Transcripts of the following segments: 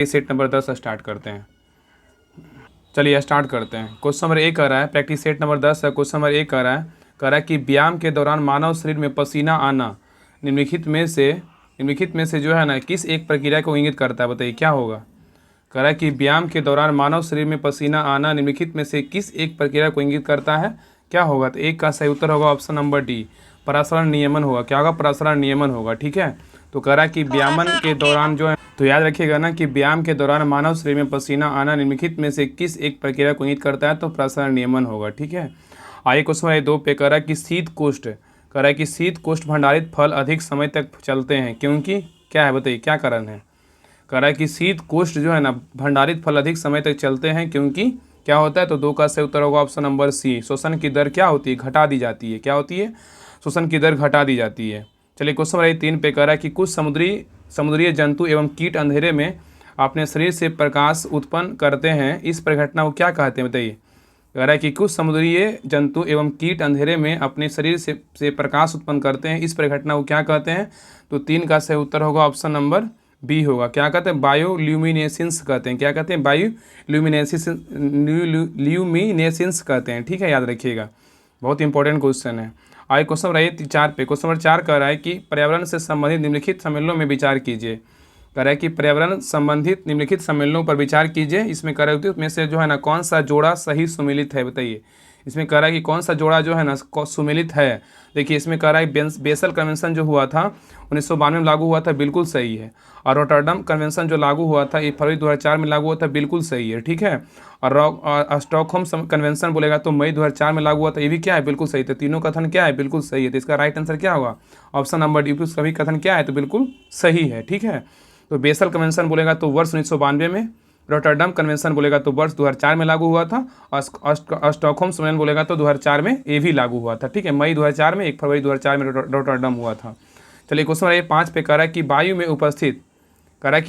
Set number 10 start करते हैं। चलिए स्टार्ट करते हैं। क्वेश्चन नंबर ए कह रहा है, प्रैक्टिस सेट नंबर 10 है। क्वेश्चन नंबर ए कह रहा है कि व्यायाम के दौरान मानव शरीर में पसीना आना निम्नलिखित में से जो है ना किस एक प्रक्रिया को इंगित करता है, बताइए क्या होगा। कह रहा है कि व्यायाम के दौरान मानव शरीर में पसीना आना निम्नलिखित में से किस एक प्रक्रिया को इंगित करता है, क्या होगा। तो एक का सही उत्तर होगा ऑप्शन नंबर डी, प्रसरण नियमन होगा। क्या होगा, प्रसरण नियमन होगा। ठीक है, तो कह रहा है कि व्यायाम के दौरान जो है, तो याद रखिएगा ना कि व्यायाम के दौरान मानव शरीर में पसीना आना निम्नलिखित में से किस एक प्रक्रिया को इंगित करता है, तो प्रसरण नियमन होगा। ठीक है, आइए क्वेश्चन नंबर 2 पे कह रहा है कि शीत कोष्ठ भंडारित फल अधिक समय तक चलते हैं क्योंकि क्या है, बताइए क्या कारण है। कह रहा है कि शीत कोष्ठ जो है ना भंडारित फल अधिक समय तक चलते हैं क्योंकि क्या होता है। तो 2 का सही उत्तर होगा ऑप्शन नंबर सी, शोषण की दर क्या होती है, घटा दी जाती है। क्या होती है, शोषण की दर घटा दी जाती है। चलिए क्वेश्चन नंबर 3 पे कह रहा है कि कुछ समुद्रीय जंतु एवं कीट अंधेरे में अपने शरीर से प्रकाश उत्पन्न करते हैं, इस परिघटना को क्या कहते हैं, बताइए। कह रहा है कि कुछ समुद्रीय जंतु एवं कीट अंधेरे में अपने शरीर से प्रकाश उत्पन्न करते हैं, इस परिघटना को क्या कहते हैं। तो 3 का सही उत्तर होगा ऑप्शन नंबर बी होगा। क्या कहते हैं, बायोल्यूमिनेसेंस कहते हैं। क्या कहते हैं, ल्यूमिनेसेंस कहते हैं। ठीक है, याद रखिएगा, बहुत इंपॉर्टेंट क्वेश्चन है। आइए क्वेश्चन नंबर 4 पे। क्वेश्चन नंबर 4 कह रहा है कि पर्यावरण से संबंधित निम्नलिखित सम्मेलनों में विचार कीजिए। कह रहा है कि पर्यावरण संबंधित निम्नलिखित सम्मेलनों पर विचार कीजिए। इसमें कह रहा है उसमें से जो है ना कौन सा जोड़ा सही सुमेलित है, बताइए। इसमें कह रहा है कि कौन सा जोड़ा जो है ना सुमेलित है। देखिए इसमें कह रहा है बेसल कन्वेंशन जो हुआ था 1992 में लागू हुआ था, बिल्कुल सही है। और रोटरडम कन्वेंशन जो लागू हुआ था 1 फरवरी 2004 में लागू हुआ था, बिल्कुल सही है। ठीक है, और स्टॉकहोम कन्वेंशन बोलेगा तो मई 2004 में लागू हुआ था, ये भी क्या है, बिल्कुल सही। तो तीनों कथन क्या है, बिल्कुल सही है। तो इसका राइट आंसर क्या होगा, ऑप्शन नंबर डी, सभी कथन क्या है, तो बिल्कुल सही है। ठीक है, तो बेसल कन्वेंशन बोलेगा तो वर्ष 1992 में, रोटरडम कन्वेंशन बोलेगा तो वर्ष 2004 में लागू हुआ था, और स्टॉकहोम सम्मेलन बोलेगा तो 2004 में ये भी लागू हुआ था। ठीक है, मई 2004 में, 1 फरवरी 2004 में रोटरडम हुआ था। चलिए क्वेश्चन नंबर 5 पे कह रहा है कि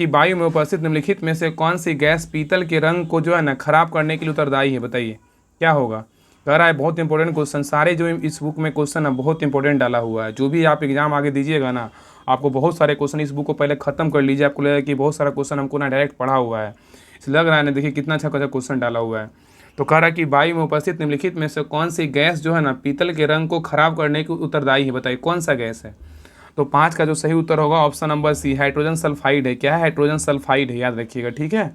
वायु में उपस्थित निम्नलिखित में से कौन सी गैस पीतल के रंग को जो है ना खराब करने के लिए उत्तरदायी है, बताइए क्या होगा। कह रहा है बहुत इंपॉर्टेंट क्वेश्चन, सारे जो इस बुक में क्वेश्चन है बहुत इंपॉर्टेंट डाला हुआ है। जो भी आप एग्जाम आगे दीजिएगा ना, आपको बहुत सारे क्वेश्चन, इस बुक को पहले खत्म कर लीजिए, आपको लगेगा कि बहुत सारा क्वेश्चन हमको ना डायरेक्ट पढ़ा हुआ है, इसलिए लग रहा है ना, देखिए कितना अच्छा क्वेश्चन डाला हुआ है। तो कह रहा है कि वायु में उपस्थित निम्नलिखित में से कौन सी गैस जो है ना पीतल के रंग को खराब करने की उत्तरदायी है, बताइए कौन सा गैस है। तो 5 का जो सही उत्तर होगा option number C, hydrogen sulphide है। क्या है, हाइड्रोजन सल्फाइड है, याद रखिएगा। ठीक है,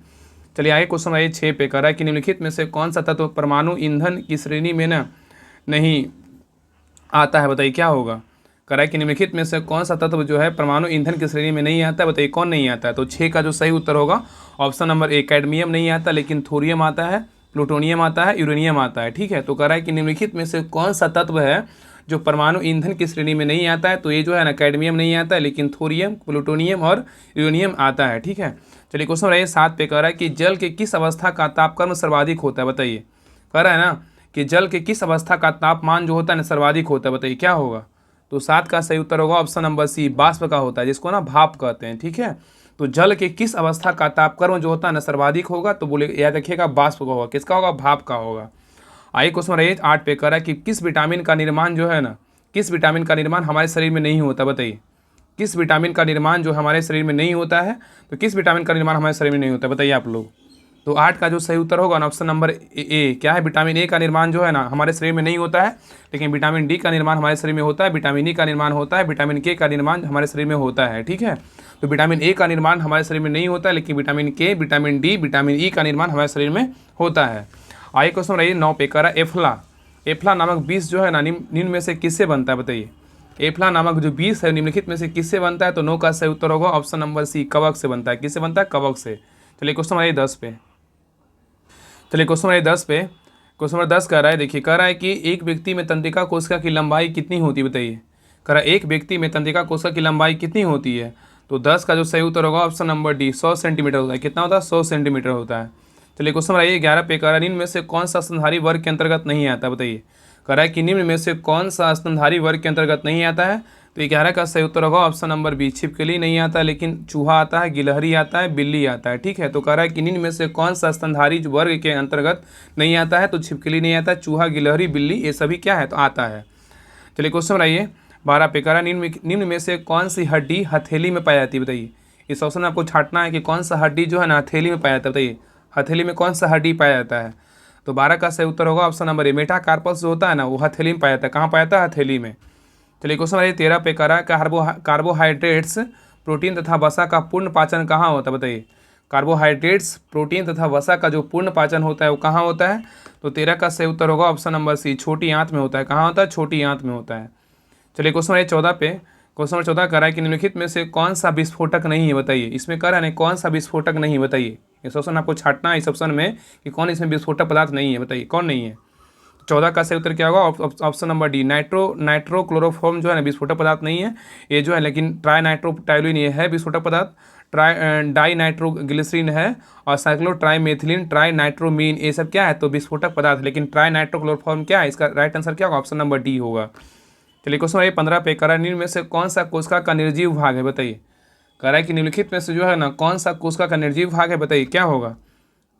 चलिए आगे क्वेश्चन नंबर 6 पे कह रहा है कि निम्नलिखित में से कौन सा तत्व परमाणु ईंधन की श्रेणी में ना नहीं आता है, बताइए क्या होगा। कह रहा है कि निम्नलिखित में से कौन सा तत्व जो है परमाणु ईंधन की श्रेणी में नहीं आता है, बताइए कौन नहीं आता है। तो 6 का जो सही उत्तर होगा ऑप्शन नंबर ए, कैडमियम नहीं आता, लेकिन थोरियम आता है, प्लूटोनियम आता है, यूरेनियम आता है। ठीक है, तो कह रहा है कि निम्नलिखित में से कौन सा तत्व है जो परमाणु ईंधन की श्रेणी में नहीं आता है। तो ये जो है ना कैडमियम नहीं आता है, लेकिन थोरियम, प्लूटोनियम और यूरेनियम आता है। ठीक है, चलिए क्वेश्चन नंबर 7 पे कह रहा है कि जल के किस अवस्था का तापक्रम सर्वाधिक होता है, बताइए। कह रहा है ना कि जल के किस अवस्था का तापमान जो होता है ना सर्वाधिक होता है, बताइए क्या होगा। तो 7 का सही उत्तर होगा ऑप्शन नंबर सी, बाष्प का होता है, जिसको ना भाप कहते हैं। ठीक है, तो जल के किस अवस्था का तापक्रम जो होता है ना सर्वाधिक होगा, तो बोले याद रखिएगा बाष्प का होगा। किसका होगा, भाप का होगा। आइए क्वेश्चन नंबर 8 पे कह रहा है कि किस विटामिन का निर्माण जो है ना, किस विटामिन का निर्माण हमारे शरीर में नहीं होता, बताइए। किस विटामिन का निर्माण जो हमारे शरीर में नहीं होता है, तो किस विटामिन का निर्माण हमारे शरीर में नहीं होता है, बताइए आप लोग। तो 8 का जो सही उत्तर होगा ना ऑप्शन नंबर ए, क्या है, विटामिन ए का निर्माण जो है ना हमारे शरीर में नहीं होता है, लेकिन विटामिन डी का निर्माण हमारे शरीर में होता है, विटामिन ई का निर्माण होता है, विटामिन के का निर्माण हमारे शरीर में होता है। ठीक है, तो विटामिन ए का निर्माण हमारे शरीर में नहीं होता है, लेकिन विटामिन के, विटामिन डी, विटामिन ई का निर्माण हमारे शरीर में होता है। आइए क्वेश्चन नंबर 9 पे कह रहा है एफ्ला नामक विष जो है ना निम्न में से किससे बनता है, बताइए। एफ्ला नामक जो विष है निम्नलिखित में से किससे बनता है, तो 9 का सही उत्तर होगा ऑप्शन नंबर सी, कवक से बनता है। किससे बनता है, कवक से। चलिए क्वेश्चन नंबर 10 पे क्वेश्चन नंबर 10 कह रहा है, देखिए कह रहा है कि एक व्यक्ति में तंत्रिका कोशिका की लंबाई कितनी होती है, बताइए। कह रहा है एक व्यक्ति में तंत्रिका कोशिका की लंबाई कितनी होती है। तो 10 का जो सही उत्तर होगा ऑप्शन नंबर डी, 100 सेंटीमीटर होता है। कितना होता है, 100 सेंटीमीटर होता है। चलिए क्वेश्चन नंबर 11 पे कह रहा है निम्न में से कौन सा स्तनधारी वर्ग के अंतर्गत नहीं आता, बताइए। कह रहा है कि निम्न में से कौन सा स्तनधारी वर्ग के अंतर्गत नहीं आता है। तो 11 का सही उत्तर होगा ऑप्शन नंबर बी, छिपकली नहीं आता, लेकिन चूहा आता है, गिलहरी आता है, बिल्ली आता है। ठीक है, तो कह रहा है कि निम्न में से कौन सा स्तनधारी वर्ग के अंतर्गत नहीं आता है। तो छिपकली नहीं आता, चूहा, गिलहरी, बिल्ली, ये सभी क्या है, तो आता है। चलिए क्वेश्चन नंबर 12 पे कह रहा है निम्न में से कौन सी हड्डी हथेली में पाई जाती है, बताइए। इस ऑप्शन में आपको छांटना है कि कौन सा हड्डी जो है ना हथेली में पाया जाता है, बताइए हथेली में कौन सा हड्डी पाया जाता है। तो 12 का सही उत्तर होगा ऑप्शन नंबर ए, मेटाकार्पस जो होता है ना वो हथेली में पाया जाता है। कहाँ पाया जाता है? हथेली में। चलिए क्वेश्चन नंबर 13 पे करा कार्बोहाइड्रेट्स प्रोटीन तथा वसा का पूर्ण पाचन कहाँ होता है, बताइए। कार्बोहाइड्रेट्स प्रोटीन तथा वसा का जो पूर्ण पाचन होता है वो कहाँ होता है? तो 13 का सही उत्तर होगा ऑप्शन नंबर सी, छोटी आंत में होता है। कहाँ होता है? छोटी आंत में होता है। चलिए क्वेश्चन नंबर 14 पे, क्वेश्चन नंबर 14 कह रहा है कि निम्नलिखित में से कौन सा विस्फोटक नहीं है, बताइए। इसमें कह रहा है कौन सा विस्फोटक नहीं है, बताइए। इस ऑप्शन आपको छांटना है इस ऑप्शन में कि कौन इसमें विस्फोटक पदार्थ नहीं है, बताइए कौन नहीं है। 14 का सही उत्तर क्या होगा? ऑप्शन नंबर डी, नाइट्रोक्लोरोफॉर्म जो है ना विस्फोटक पदार्थ नहीं है ये जो है, लेकिन ट्राई नाइट्रोटाइलिन ये है विस्फोटक पदार्थ, डाई नाइट्रोग्लिसरीन है, और साइक्लोट्राइमेथिलीन, ट्राई नाइट्रोमीन, ये सब क्या है? तो विस्फोटक पदार्थ। लेकिन ट्राई नाइट्रोक्लोरोफॉर्म क्या है? इसका राइट आंसर क्या होगा? ऑप्शन नंबर डी होगा। चलिए क्वेश्चन नंबर 15 पे कह रहा है निम्न में से कौन सा कोशिका का निर्जीव भाग है, बताइए। कह रहा है कि निम्नलिखित में से जो है ना कौन सा कोशिका का निर्जीव भाग है, बताइए क्या होगा।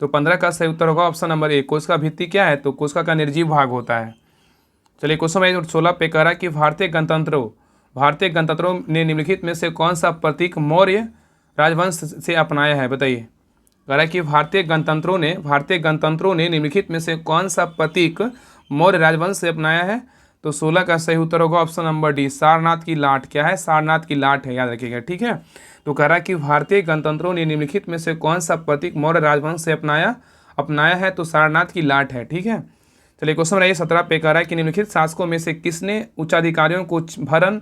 तो 15 का सही उत्तर होगा ऑप्शन नंबर ए, कोशिका भित्ति क्या है? तो कोशिका का निर्जीव भाग होता है। चलिए क्वेश्चन नंबर 16 पे कह रहा है कि भारतीय गणतंत्रों ने निम्नलिखित में से कौन सा प्रतीक मौर्य राजवंश से अपनाया है, बताइए। कह रहा है कि भारतीय गणतंत्रों ने निम्नलिखित में से कौन सा प्रतीक मौर्य राजवंश से अपनाया है। तो 16 का सही उत्तर होगा ऑप्शन नंबर डी, सारनाथ की लाट। क्या है? सारनाथ की लाट है, याद रखिएगा, ठीक है। तो कह रहा है कि भारतीय गणतंत्रों ने निम्नलिखित में से कौन सा प्रतीक मौर्य राजवंश से अपनाया है। तो सारनाथ की लाट है, ठीक है। चलिए क्वेश्चन नंबर 17 पे कह रहा है कि निम्नलिखित शासकों में से किसने उच्चाधिकारियों को भरण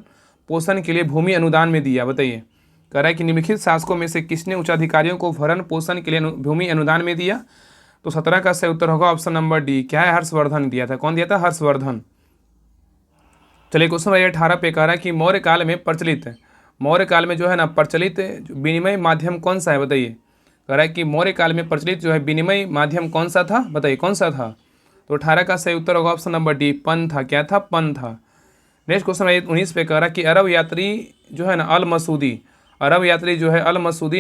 पोषण के लिए भूमि अनुदान में दिया, बताइए। कह रहा है कि निम्नलिखित शासकों में से किसने उच्चाधिकारियों को भरण पोषण के लिए भूमि अनुदान में दिया। तो 17 का सही उत्तर होगा ऑप्शन नंबर डी, क्या है? हर्षवर्धन दिया था। कौन दिया था? हर्षवर्धन। चलिए क्वेश्चन नंबर 18 पे कह रहा है कि मौर्य काल में जो है ना प्रचलित विनिमय माध्यम कौन सा है, बताइए। कह रहा है कि मौर्य काल में प्रचलित जो है विनिमय माध्यम कौन सा था, बताइए कौन सा था। तो 18 का सही उत्तर होगा ऑप्शन नंबर डी, पन था। क्या था? पन था। नेक्स्ट क्वेश्चन 19 पे कह रहा है कि अरब यात्री जो है ना अल मसूदी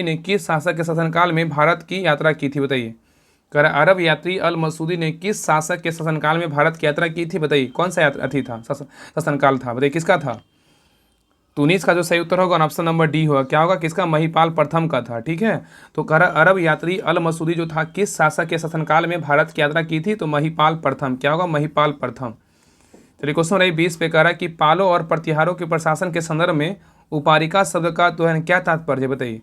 ने किस शासक के शासनकाल में भारत की यात्रा की थी, बताइए। कह रहा है अरब यात्री अल मसूदी ने किस शासक के शासनकाल में भारत की यात्रा की थी, बताइए कौन सा अथी था, शासनकाल था, बताइए किसका था। तो 19 का जो सही उत्तर होगा ऑप्शन नंबर डी होगा। क्या होगा? किसका? महिपाल प्रथम का था, ठीक है। तो कह रहा अरब यात्री अल मसूदी जो था किस शासक के शासनकाल में भारत की यात्रा की थी। तो महिपाल प्रथम। क्या होगा? महिपाल प्रथम। चलिए क्वेश्चन नंबर 20 पे कह रहा है कि पालों और प्रतिहारों के प्रशासन के संदर्भ में उपारिका शब्द का तो है क्या तात्पर्य, बताइए।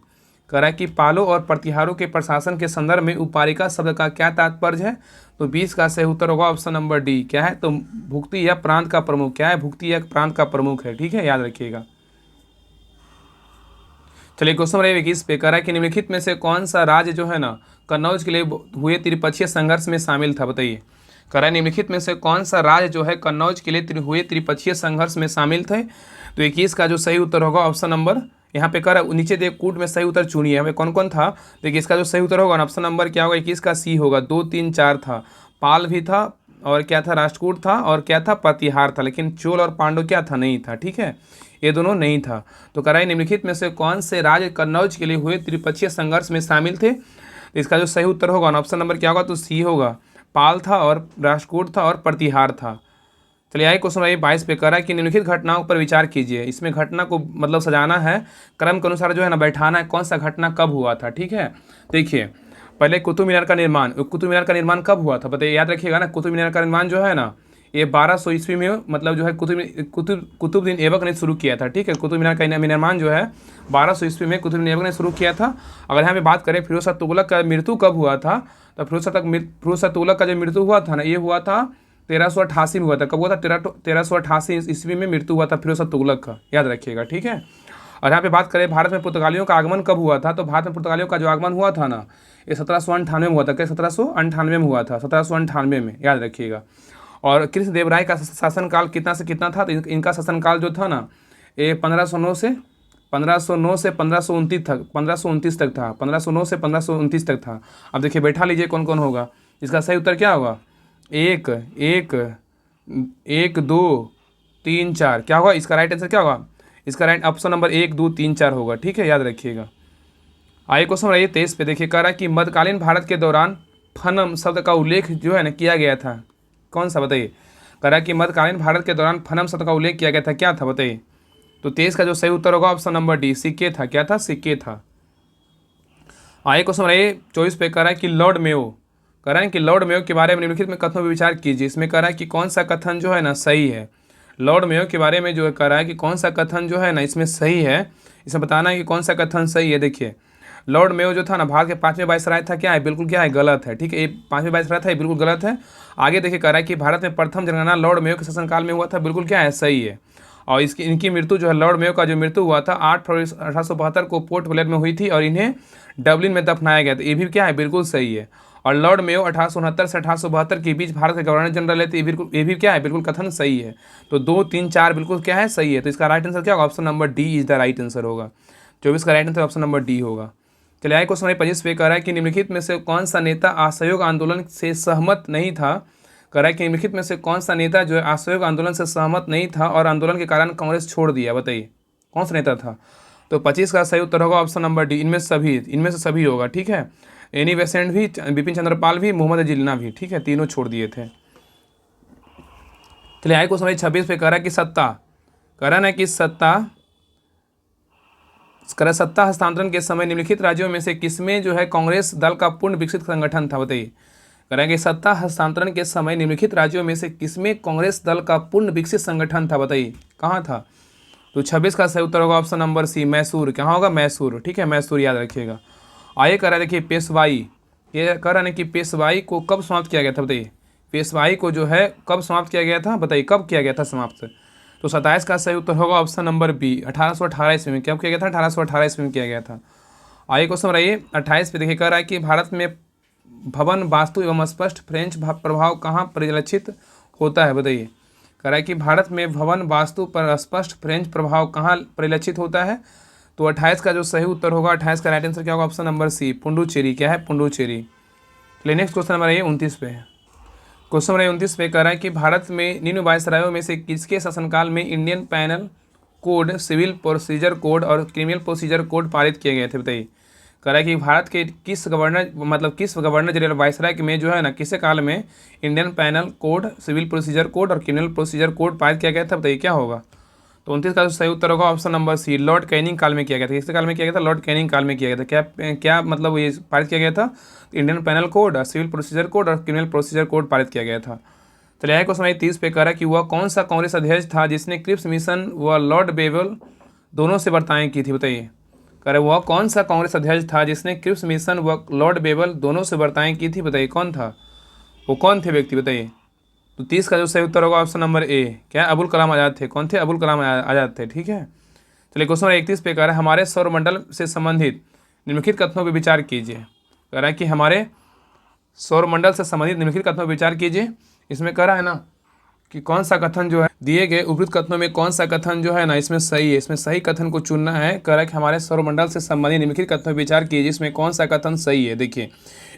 कह रहा है कि पालों और प्रतिहारों के प्रशासन के संदर्भ में उपारिका शब्द का क्या तात्पर्य है। तो 20 का सही उत्तर होगा ऑप्शन नंबर डी, क्या है? तो भुक्ति या प्रांत का प्रमुख। क्या है? भुक्ति या प्रांत का प्रमुख है, ठीक है, याद रखिएगा। चलिए क्वेश्चन नंबर 21 पे कह रहा है कि निम्नलिखित में से कौन सा राज्य जो है ना कन्नौज के लिए हुए त्रिपक्षीय संघर्ष में शामिल था, बताइए। कह रहा है निम्नलिखित में से कौन सा राज्य जो है कन्नौज के लिए हुए त्रिपक्षीय संघर्ष में शामिल थे। तो 21 का जो सही उत्तर होगा ऑप्शन नंबर, यहाँ पे कह रहा है नीचे देख कूट में सही उत्तर चुनिए, हमें कौन कौन था। देखिए इसका जो सही उत्तर होगा ऑप्शन नंबर क्या होगा? 21 का सी होगा। 2, 3, 4 था, पाल भी था, और क्या था? राष्ट्रकूट था, और क्या था? प्रतिहार था। लेकिन चोल और पांडव क्या था? नहीं था, ठीक है, ये दोनों नहीं था। तो कह रहा है निम्नलिखित में से कौन से राज्य कन्नौज के लिए हुए त्रिपक्षीय संघर्ष में शामिल थे। तो इसका जो सही उत्तर होगा ऑप्शन नंबर क्या होगा? तो सी होगा, पाल था, और राष्ट्रकूट था, और प्रतिहार था। चलिए आइए क्वेश्चन नंबर 22 पे कह रहा है कि निम्नलिखित घटनाओं पर विचार कीजिए। इसमें घटना को मतलब सजाना है, क्रम के अनुसार जो है ना बैठाना है, कौन सा घटना कब हुआ था, ठीक है। देखिए पहले कुतुब मीनार का निर्माण कब हुआ था, बताइए, याद रखिएगा ना। कुतुब मीनार का निर्माण जो है ना ये 1200 ईस्वी में मतलब जो है कुतुबुद्दीन ऐबक ने शुरू किया था, ठीक है। कुतुब मीनार का निर्माण जो है 1200 ईस्वी में कुतुबुद्दीन ऐबक ने शुरू किया था। अगर यहाँ पे बात करें फिरोज शाह तुगलक का मृत्यु कब हुआ था, तो फिरोज शाह तुगलक का जो मृत्यु हुआ था ना ये हुआ था 1388 में हुआ था। कब हुआ था? 1388 ईस्वी में मृत्यु हुआ था फिरोज शाह तुगलक का, याद रखिएगा, ठीक है। और यहाँ पे बात करें भारत में पुर्तगालियों का आगमन कब हुआ था, तो भारत में पुर्तगालियों का जो आगमन हुआ था ना ये 1798 में हुआ था। क्या? 1798 में हुआ था, 1798 में, याद रखिएगा। और कृष्णदेवराय का शासनकाल कितना से कितना था, तो इनका शासनकाल जो था ना ये 1509 से 1529 तक 1529 तक था, 1509 से 1529 तक था। अब देखिए बैठा लीजिए कौन कौन होगा। इसका सही उत्तर क्या होगा? 1, 2, 3, 4 क्या होगा? इसका राइट आंसर क्या होगा? इसका राइट ऑप्शन नंबर 1, 2, 3, 4 होगा, ठीक है, याद रखिएगा। आइए क्वेश्चन नंबर 23 पे देखिए, कह रहा है कि मध्यकालीन भारत के दौरान फनम शब्द का उल्लेख जो है ना किया गया था, कौन सा, बताइए। कह रहा है कि मध्यकालीन भारत के दौरान फनम शब्द का उल्लेख किया गया था, क्या था, बताइए। तो 23 का जो सही उत्तर होगा ऑप्शन नंबर डी, सिक्के था। क्या था? सिक्के था। आगे क्वेश्चन नंबर 24 पे कह रहा है कि लॉर्ड मेयो, कह रहा है कि लॉर्ड मेयो के बारे में निम्नलिखित में कथनों पर विचार कीजिए। इसमें कह रहा है कि कौन सा कथन जो है ना सही है। लॉर्ड मेयो के बारे में जो है कह रहा है कि कौन सा कथन जो है ना इसमें सही है, इसमें बताना है कि कौन सा कथन सही है। देखिए लॉर्ड मेयो जो था ना भारत के 5वें वायसराय था, क्या है बिल्कुल क्या है गलत है। ठीक है, ये 5वें वायसराय था, ये बिल्कुल गलत है। आगे देखिए कह रहा है कि भारत में प्रथम जनगणना लॉर्ड मेयो के शासनकाल में हुआ था, बिल्कुल क्या है सही है। और इसकी इनकी मृत्यु जो है लॉर्ड मेयो का जो मृत्यु हुआ था 8 फरवरी 1872 को पोर्ट ब्लेयर में हुई थी और इन्हें डबलिन में दफनाया गया था, ये भी क्या है बिल्कुल सही है। और लॉर्ड मेयो 1869 से 1872 के बीच भारत के गवर्नर जनरल है, तो ये भी क्या है बिल्कुल कथन सही है। तो 2, 3, 4 बिल्कुल क्या है सही है। तो इसका राइट आंसर क्या होगा, option number D is the right answer होगा। 24 का right answer option number D होगा। चलिए आगे क्वेश्चन नंबर 25 पे कह रहा है कि निम्नलिखित में से कौन सा नेता असहयोग आंदोलन से सहमत नहीं था। कह रहा है कि निम्नलिखित में से कौन सा नेता जो है असहयोग आंदोलन से सहमत नहीं था और आंदोलन के कारण कांग्रेस छोड़ दिया, बताइए कौन सा नेता था। तो 25 का सही उत्तर होगा ऑप्शन नंबर डी, इनमें से सभी होगा। ठीक है, एनी बेसेंट भी, बिपिन चंद्रपाल भी, मोहम्मद जिन्ना भी, ठीक है, तीनों छोड़ दिए थे। चलिए आगे क्वेश्चन नंबर 26 पे कह रहा है कि सत्ता, कह रहा है कि सत्ता हस्तांतरण के समय निम्नलिखित राज्यों में से किसमें जो है कांग्रेस दल का पूर्ण विकसित संगठन था, बताइए। कह रहे हैं कि सत्ता हस्तांतरण के समय निम्नलिखित राज्यों में से किसमें कांग्रेस दल का पूर्ण विकसित संगठन था, बताइए कहाँ था। तो 26 का सही उत्तर होगा ऑप्शन नंबर सी, मैसूर। कहाँ होगा, मैसूर। ठीक है, मैसूर याद रखिएगा। आइए कह रहा है देखिए पेशवाई, ये कह रहा है कि पेशवाई को कब समाप्त किया गया था, बताइए। पेशवाई को जो है कब समाप्त किया गया था, बताइए कब किया गया था समाप्त। तो 27 का सही उत्तर होगा ऑप्शन नंबर बी, 1818 ईस्वी में। कब किया गया था, 1818 ईस्वी में किया गया था। आइए क्वेश्चन रहिए 28 पे देखिए, कह रहा है कि भारत में भवन वास्तु एवं स्पष्ट फ्रेंच प्रभाव कहाँ परिलक्षित होता है, बताइए। कह रहा है कि भारत में भवन वास्तु पर स्पष्ट फ्रेंच प्रभाव कहाँ परिलक्षित होता है। तो 28 का जो सही उत्तर होगा, 28 का राइट आंसर क्या होगा, ऑप्शन नंबर सी, पुडुचेरी। क्या है, पुडुचेरी। चलिए नेक्स्ट क्वेश्चन नंबर है 29 पे। क्वेश्चन नंबर 29 पे कह रहा है कि भारत में निम्न वायसरायों में से किसके शासनकाल में Indian penal code, civil procedure code और क्रिमिनल प्रोसीजर कोड पारित किए गए थे, बताइए। कह रहा है कि भारत के किस गवर्नर जनरल वायसराय में जो है ना किस काल में Indian penal code, civil procedure code और क्रिमिनल प्रोसीजर कोड पारित किया गया था, बताइए क्या होगा। तो 29 का सही उत्तर होगा option number C, Lord Canning काल में किया गया था। किस काल में किया गया था, लॉर्ड कैनिंग काल में किया गया था। क्या मतलब ये पारित किया गया था, Indian penal code, civil procedure code और क्रिमिनल प्रोसीजर कोड पारित किया गया था। चलिए आगे क्वेश्चन 30 पे कह रहा है कि वह कौन सा कांग्रेस अध्यक्ष था जिसने क्रिप्स मिशन व लॉर्ड बेवल दोनों से वार्ताएं की थी, बताइए। कह रहे वह कौन सा कांग्रेस अध्यक्ष था जिसने क्रिप्स मिशन व लॉर्ड बेवल दोनों से वार्ताएं की थी, बताइए कौन था, वो कौन थे व्यक्ति, बताइए। तो 30 का जो सही उत्तर होगा ऑप्शन नंबर ए, क्या अबुल कलाम आज़ाद थे। कौन थे, अबुल कलाम आज़ाद थे। ठीक है, चलिए क्वेश्चन नंबर 31 पे कह रहा है हमारे सौरमंडल से संबंधित निम्नलिखित कथनों पर विचार कीजिए। कह रहा है कि हमारे सौरमंडल से संबंधित निम्नलिखित कथनों पर विचार कीजिए। इसमें कह रहा है ना कि कौन सा कथन जो है दिए गए उपयुक्त कथनों में कौन सा कथन जो है ना इसमें सही है, इसमें सही कथन को चुनना है। कह रहा है कि हमारे सौरमंडल से संबंधित निम्नलिखित कथनों पर विचार कीजिए, इसमें कौन सा कथन सही है। देखिए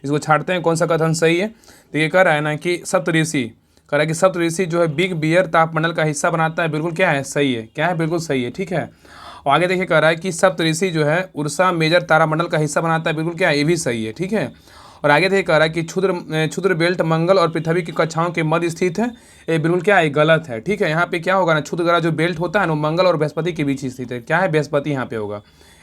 इसको छाटते हैं, कौन सा कथन सही है। तो ये कह रहा है ना कि सप्तऋषि, कह रहा है कि सप्तऋषि जो है बिग बियर तापमंडल का हिस्सा बनाता है, बिल्कुल क्या है सही है। क्या है, बिल्कुल सही है। ठीक है, और आगे देखिए कह रहा है कि सप्तऋषि जो है उर्सा मेजर तारामंडल का हिस्सा बनाता है, बिल्कुल क्या है, ये भी सही है। ठीक है, और आगे देखिए कह रहा है कि क्षुद्र बेल्ट मंगल और पृथ्वी की कक्षाओं के मध्य स्थित है, ये बिल्कुल क्या है, गलत है। ठीक है, यहाँ पे क्या होगा ना, क्षुद्र ग्रह जो बेल्ट होता है ना मंगल और बृहस्पति के बीच स्थित है। क्या है, बृहस्पति यहाँ पे होगा,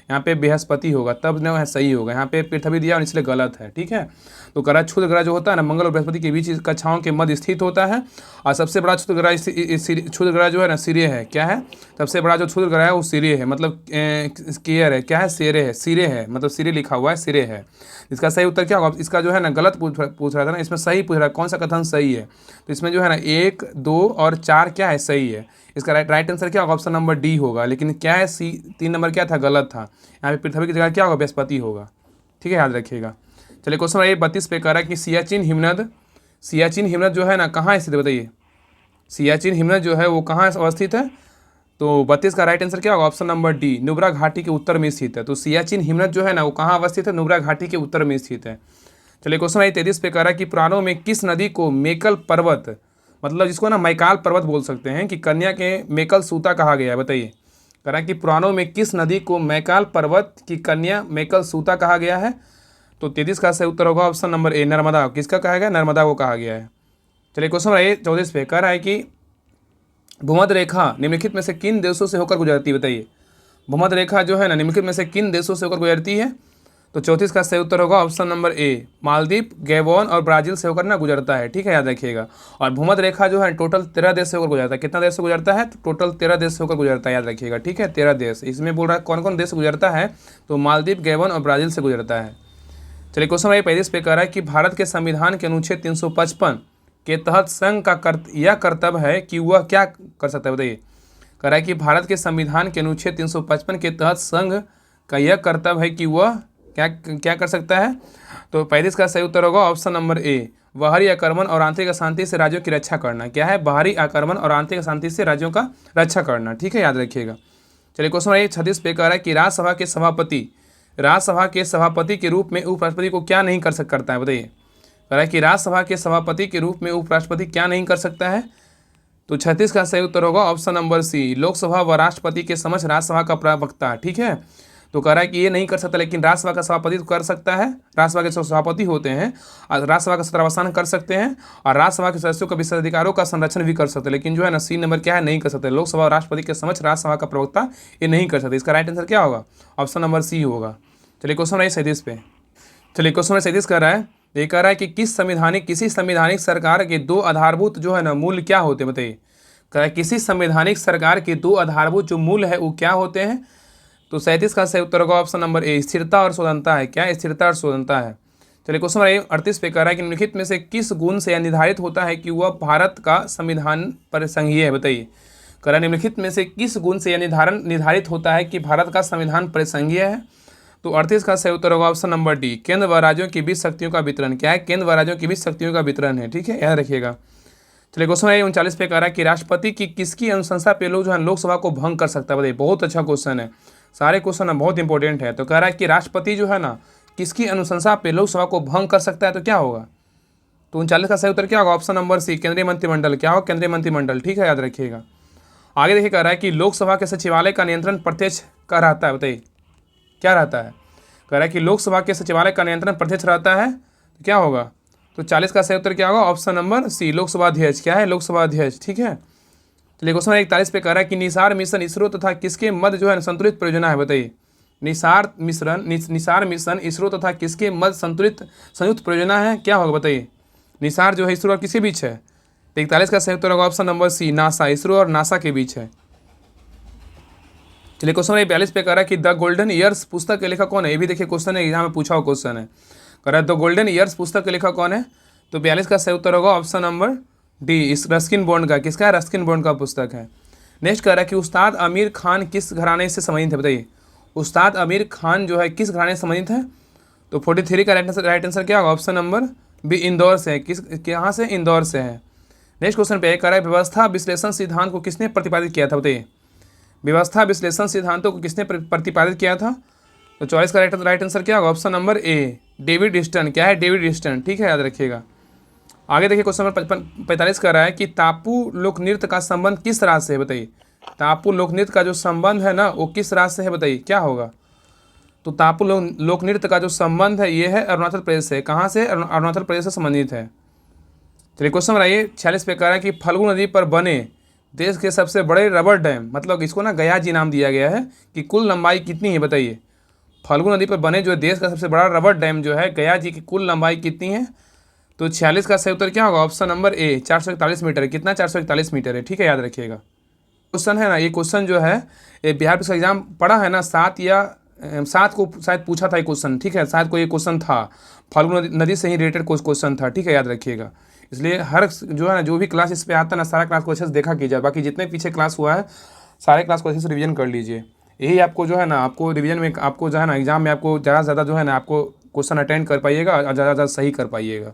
यहाँ पे बृहस्पति होगा, तब न है सही होगा। यहाँ पे पृथ्वी दिया और इसलिए गलत है। ठीक है, तो कह रहा है क्षुद्र ग्रह जो होता है ना मंगल और बृहस्पति के बीच कक्षाओं के मध्य स्थित होता है। और सबसे बड़ा क्षुद्र ग्रह जो है ना सिरे है। क्या है, सबसे बड़ा जो क्षुद्र ग्रह है वो सिरे है, मतलब केयर है। क्या है, सिरे है, सिरे है, मतलब सिरे लिखा हुआ है, सिरे है। इसका सही उत्तर क्या होगा, इसका जो है ना गलत पूछ रहा था ना, इसमें सही पूछ रहा है कौन सा कथन सही है। तो इसमें जो है ना 1, 2 और 4 क्या है, सही है। इसका राइट आंसर क्या होगा, ऑप्शन नंबर डी होगा। लेकिन क्या है, सी 3 नंबर क्या था, गलत था। यहाँ पे पृथ्वी की जगह क्या होगा, बृहस्पति होगा। ठीक है, याद रखिएगा। चलिए क्वेश्चन नंबर 32 पे कह रहा है कि सियाचिन हिमनद जो है ना कहाँ स्थित है, बताइए। सियाचिन हिमनद जो है वो कहाँ अवस्थित है। तो 32 का राइट आंसर क्या होगा, ऑप्शन नंबर डी, नुब्रा घाटी के उत्तर में स्थित है। तो सियाचिन हिमनद जो है ना वो कहाँ अवस्थित है, नुब्रा घाटी के उत्तर में स्थित है। चलिए क्वेश्चन 33 पे कह रहा है कि पुराणों में किस नदी को मेकल पर्वत, मतलब जिसको ना मैकाल पर्वत बोल सकते हैं, कि कन्या के मेकल सूता कहा गया है, बताइए। कह रहा है कि पुराणों में किस नदी को मैकाल पर्वत की कन्या मेकल सूता कहा गया है। तो 33 का सही उत्तर होगा ऑप्शन नंबर ए, नर्मदा। किसका कहा गया, नर्मदा को कहा गया है। चलिए क्वेश्चन नंबर 34 पे कह रहा है कि भूमध्य रेखा निम्नलिखित में से किन देशों से होकर गुजरती है, बताइए। भूमध्य रेखा जो है ना निम्नलिखित में से किन देशों से होकर गुजरती है। तो 34 का सही उत्तर होगा ऑप्शन नंबर ए, मालदीव, गैबोन और ब्राज़ील से होकर ना गुजरता है, ठीक है, याद रखिएगा। और भूमध्य रेखा जो है टोटल 13 देश से होकर गुजरता है। कितना देश से गुजरता है? तो टोटल 13 देश से होकर गुजरता है, याद रखिएगा, ठीक है, 13 देश। इसमें बोल रहा है कौन कौन देश गुजरता है, तो मालदीव, गैबोन और ब्राज़ील से गुजरता है। चलिए क्वेश्चन नंबर 35 पे कह रहा है कि भारत के संविधान के अनुच्छेद 355 के तहत संघ का यह कर्तव्य है कि वह क्या कर सकता है, बताइए। कह रहा है कि भारत के संविधान के अनुच्छेद 355 के तहत संघ का यह कर्तव्य है कि वह क्या क्या कर सकता है। तो 35 का सही उत्तर होगा ऑप्शन नंबर ए, बाहरी आक्रमण और आंतरिक अशांति से राज्यों की रक्षा करना। क्या है? बाहरी आक्रमण और आंतरिक अशांति से राज्यों का रक्षा करना, ठीक है, याद रखिएगा। चलिए क्वेश्चन नंबर 36 पे कह रहा है कि राज्यसभा के सभापति के रूप में उपराष्ट्रपति को क्या नहीं करता है, बताइए। कह रहा है कि राज्यसभा के सभापति के रूप में उपराष्ट्रपति क्या नहीं कर सकता है। तो 36 का सही उत्तर होगा ऑप्शन नंबर सी, लोकसभा व राष्ट्रपति के समक्ष राज्यसभा का प्रवक्ता, ठीक है। तो कह रहा है कि ये नहीं कर सकता, लेकिन राज्यसभा का सभापति तो कर सकता है। राज्यसभा के सभापति होते हैं और राज्यसभा का सत्रावसान कर सकते हैं और राज्यसभा के सदस्यों का विशेषाधिकारों का संरक्षण भी कर सकते हैं, लेकिन जो है ना सी नंबर क्या है, नहीं कर सकते। लोकसभा और राष्ट्रपति के समक्ष राज्यसभा का प्रवक्ता ये नहीं कर सकते। इसका राइट आंसर क्या होगा? ऑप्शन नंबर सी होगा। चलिए क्वेश्चन नंबर 37 पे, चलिए क्वेश्चन नंबर 37 कर रहा है, ये कह रहा है कि किसी संवैधानिक सरकार के दो आधारभूत जो है ना मूल्य क्या होते हैं, बताइए। कह रहा है किसी संवैधानिक सरकार के दो आधारभूत जो मूल्य है वो क्या होते हैं। तो 37 का सही उत्तर होगा ऑप्शन नंबर ए, स्थिरता और स्वतंत्रता है। क्या? स्थिरता और स्वतंत्रता है। चलिए क्वेश्चन नंबर 38 पे कह रहा है कि निम्नलिखित में से किस गुण से यह निर्धारित होता है कि वह भारत का संविधान परिसंघीय है, बताइए। कह रहा है निम्नलिखित में से किस गुण से यह निर्धारित होता है कि भारत का संविधान परिसंघीय है। तो 38 का सही उत्तर होगा ऑप्शन नंबर डी, केंद्र व राज्यों के बीच शक्तियों का वितरण। क्या है? केंद्र व राज्यों के बीच शक्तियों का वितरण है, ठीक है, याद रखिएगा। चलिए क्वेश्चन 39 पे कह रहा है कि राष्ट्रपति की किसकी अनुशंसा पे लोग जो है लोकसभा को भंग कर सकता है, बताइए। बहुत अच्छा क्वेश्चन है, सारे क्वेश्चन बहुत इंपॉर्टेंट है। तो कह रहा है कि राष्ट्रपति जो है ना किसकी अनुशंसा पे लोकसभा को भंग कर सकता है, तो क्या होगा। तो 39 का सही उत्तर क्या होगा? ऑप्शन नंबर सी, केंद्रीय मंत्रिमंडल। क्या हो? केंद्रीय मंत्रिमंडल, ठीक है, याद रखिएगा। आगे देखिए कह रहा है कि लोकसभा के सचिवालय का नियंत्रण प्रत्यक्ष का रहता है, बताइए क्या रहता है। कह रहा है कि लोकसभा के सचिवालय का नियंत्रण प्रत्यक्ष रहता है, तो क्या होगा। तो 40 का सही उत्तर क्या होगा? ऑप्शन नंबर सी, लोकसभा अध्यक्ष। क्या है? लोकसभा अध्यक्ष, ठीक है। चलिए क्वेश्चन 41 पे कह रहा है कि निसार मिशन इसरो तथा किसके मध्य जो है संतुलित परियोजना है, बताइए। निसार मिशन इसरो तथा किसके मध्य संयुक्त परियोजना है, क्या होगा, बताइए। निसार जो है इसरो और किसके बीच है। 41 का सही उत्तर होगा option number C, NASA. ISRO और नासा के बीच है। चलिए क्वेश्चन 42 पे कह रहा है कि द गोल्डन ईयर्स पुस्तक के लेखक कौन है। ये भी देखिए क्वेश्चन है, एग्जाम में पूछा हुआ क्वेश्चन है। कह रहा है द गोल्डन ईयर्स पुस्तक के लेखक कौन है। तो 42 का सही उत्तर होगा ऑप्शन नंबर डी, इस रस्किन बॉन्ड का। किसका है? रस्किन बॉन्ड का पुस्तक है। नेक्स्ट कह रहा है कि उस्ताद आमिर खान किस घराने से संबंधित है, बताइए। उस्ताद आमिर खान जो है किस घराने से संबंधित है। तो 43 का राइट आंसर क्या होगा? ऑप्शन नंबर बी, इंदौर से है। कहाँ से? इंदौर से है। नेक्स्ट क्वेश्चन पे कह रहा है व्यवस्था विश्लेषण सिद्धांत को किसने प्रतिपादित किया था, बताइए। व्यवस्था विश्लेषण सिद्धांतों को किसने प्रतिपादित किया था। तो 44 का राइट आंसर क्या होगा? Option number A, David Easton. क्या है? डेविड ईस्टन, ठीक है, याद रखिएगा। आगे देखिए क्वेश्चन नंबर 45 कर रहा है कि टापू लोक नृत्य का संबंध किस राज्य से है, बताइए। टापू लोक नृत्य का जो संबंध है ना वो किस राज्य से है, बताइए, क्या होगा। तो टापू लोक नृत्य का जो संबंध है ये है अरुणाचल प्रदेश से। कहाँ से? अरुणाचल प्रदेश से संबंधित है। चलिए क्वेश्चन नंबर 46 पे कह रहा है कि फल्गु नदी पर बने देश के सबसे बड़े रबर डैम, मतलब इसको ना गया जी नाम दिया गया है, कि कुल लंबाई कितनी है, बताइए। फल्गु नदी पर बने जो देश का सबसे बड़ा रबर डैम जो है गया जी की कुल लंबाई कितनी है। तो 46 का सही उत्तर क्या होगा? ऑप्शन नंबर ए, 441 मीटर है। कितना? 441 मीटर है, ठीक है, याद रखिएगा। क्वेश्चन है ना, ये क्वेश्चन जो है ये बिहार पुलिस का एग्जाम पढ़ा है ना, 7 को शायद पूछा था ये क्वेश्चन, ठीक है, शायद को ये क्वेश्चन था, फाल्गु नदी से ही रिलेटेड क्वेश्चन था, ठीक है, याद रखिएगा। इसलिए हर जो है ना जो भी क्लास इस पर आता है ना सारा क्लास को अच्छे से देखा कीजिए। बाकी जितने पीछे क्लास हुआ है सारे क्लास को अच्छे से रिवीजन कर लीजिए। यही आपको जो है ना आपको रिवीजन में आपको जो है ना एग्जाम में आपको ज़्यादा से ज़्यादा जो है ना आपको क्वेश्चन अटेंड कर पाइएगा और ज़्यादा से ज़्यादा सही कर पाइएगा।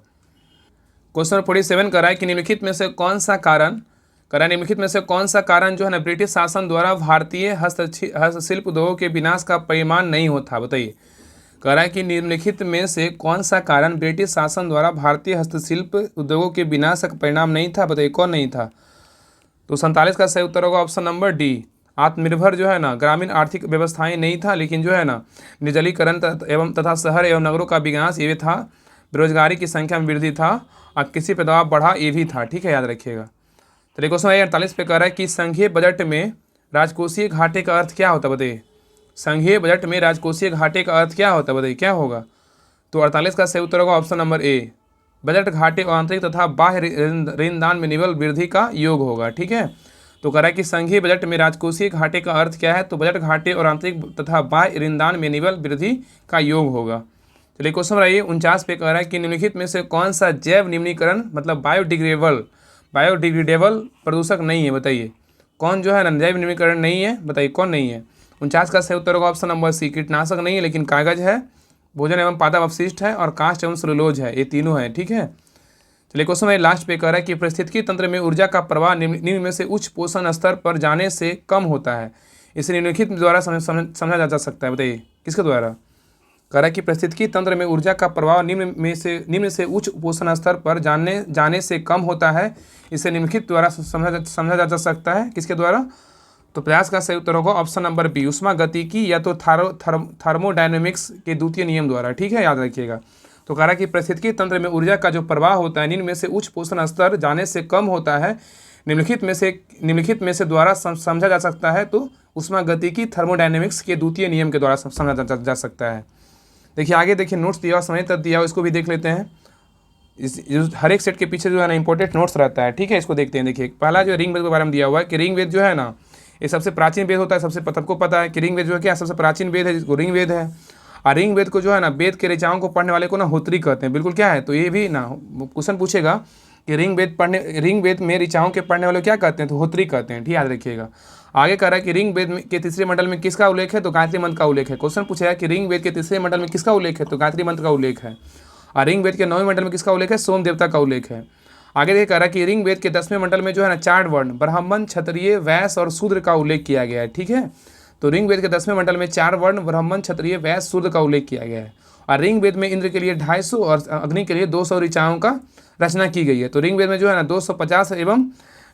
क्वेश्चन 47 कर रहा है कि निम्नलिखित में से कौन सा कारण जो है ना ब्रिटिश शासन द्वारा भारतीय हस्तशिल्प उद्योगों के विनाश का परिमाण नहीं होता, बताइए। कह रहा है कि निम्नलिखित में से कौन सा कारण ब्रिटिश शासन द्वारा भारतीय हस्तशिल्प उद्योगों के विनाश का परिणाम नहीं था, बताइए, कौन नहीं था। तो 47 का सही उत्तर होगा ऑप्शन नंबर डी, आत्मनिर्भर जो है ना ग्रामीण आर्थिक व्यवस्थाएं नहीं था, लेकिन जो है ना निजलीकरण तथा शहर एवं नगरों का विकास ये था, बेरोजगारी की संख्या में वृद्धि था और कृषि पे दबाव बढ़ा ये भी था, ठीक है, याद रखिएगा। चलिए क्वेश्चन 48 पे कह रहा है कि संघीय बजट में राजकोषीय घाटे का अर्थ क्या होता है, बताइए। संघीय बजट में राजकोषीय घाटे का अर्थ क्या होता है, बताइए क्या होगा। तो 48 का सही उत्तर होगा ऑप्शन नंबर ए, बजट घाटे और आंतरिक तथा बाह्य ऋणदान में निवल वृद्धि का योग होगा। ठीक है, तो कह रहा है कि संघीय बजट में राजकोषीय घाटे का अर्थ क्या है, तो बजट घाटे और आंतरिक तथा बाह्य ऋणदान में निवल वृद्धि का योग होगा। चलिए क्वेश्चन नंबर आइए 49 पे कह रहा है कि निम्नलिखित में से कौन सा जैव निम्नीकरण मतलब बायोडिग्रेडेबल प्रदूषक नहीं है, बताइए कौन जो है ना जैव निम्नीकरण नहीं है, बताइए कौन नहीं है। 49 का सही उत्तर होगा ऑप्शन नंबर सी, कीटनाशक नहीं है लेकिन कागज है, भोजन एवं पादप अपशिष्ट है और काष्ठ एवं सेलुलोज है, ये तीनों है। ठीक है, चलिए क्वेश्चन में लास्ट पे कह रहा है कि पारिस्थितिकी तंत्र में ऊर्जा का प्रवाह निम्न में से उच्च पोषण स्तर पर जाने से कम होता है, इसे निम्नलिखित द्वारा समझा जा सकता है, बताइए किसके द्वारा। कह रहा है कि पारिस्थितिकी तंत्र में ऊर्जा का प्रवाह निम्न से उच्च पोषण स्तर पर जाने से कम होता है, इसे निम्नलिखित द्वारा समझा जा सकता है, किसके द्वारा। तो 50 का सही उत्तर होगा ऑप्शन नंबर बी, उष्मागतिकी या तो थर्मोडायनेमिक्स के द्वितीय नियम द्वारा। ठीक है, याद रखिएगा। तो कह रहा है कि पारिस्थितिकी तंत्र में ऊर्जा का जो प्रवाह होता है निम्न में से उच्च पोषण स्तर जाने से कम होता है, निम्नलिखित में से द्वारा समझा जा सकता है, तो उष्मागतिकी थर्मोडायनेमिक्स के द्वितीय नियम के द्वारा समझा जा सकता है। देखिए आगे देखिए नोट्स दिया और समय तक दिया, इसको भी देख लेते हैं। हर एक सेट के पीछे जो है ना इंपॉर्टेंट नोट्स रहता है। ठीक है, इसको देखते हैं। देखिए पहला जो रिंग वेद के बारे में दिया हुआ है कि रिंग वेद जो है ना ये सबसे प्राचीन वेद होता है, सबको पता है कि रिंग वेद जो है क्या सबसे प्राचीन वेद है, जिसको रिंग वेद है। और रिंग वेद को जो है ना वेद के ऋचाओं को पढ़ने वाले को ना होत्री कहते हैं, बिल्कुल क्या है। तो ये भी ना क्वेश्चन पूछेगा कि रिंग वेद में ऋचाओं के पढ़ने वाले क्या कहते हैं, तो होत्री कहते हैं। ठीक याद रखिएगा। आगे कह रहा है कि रिंग वेद के तीसरे मंडल में किसका उल्लेख है, तो गायत्री मंत्र का उल्लेख है। क्वेश्चन पूछेगा कि रिंग वेद के तीसरे मंडल में किसका उल्लेख है, तो गायत्री मंत्र का उल्लेख है। और रिंग वेद के 9वें मंडल में किसका उल्लेख है, सोम देवता का उल्लेख है। आगे देखिए कह रहा है कि रिंग वेद के 10वें मंडल में जो है ना 4 वर्ण ब्राह्मण, क्षत्रिय, वैश्य और शूद्र का उल्लेख किया गया है। ठीक है, तो रिंग वेद के 10वें मंडल में 4 वर्ण ब्राह्मण, क्षत्रिय, वैश्य, शूद्र का उल्लेख किया गया है। और रिंग वेद में इंद्र के लिए 250 और अग्नि के लिए 200 ऋचाओं का रचना की गई है। तो रिंग वेद में जो है ना 250 एवं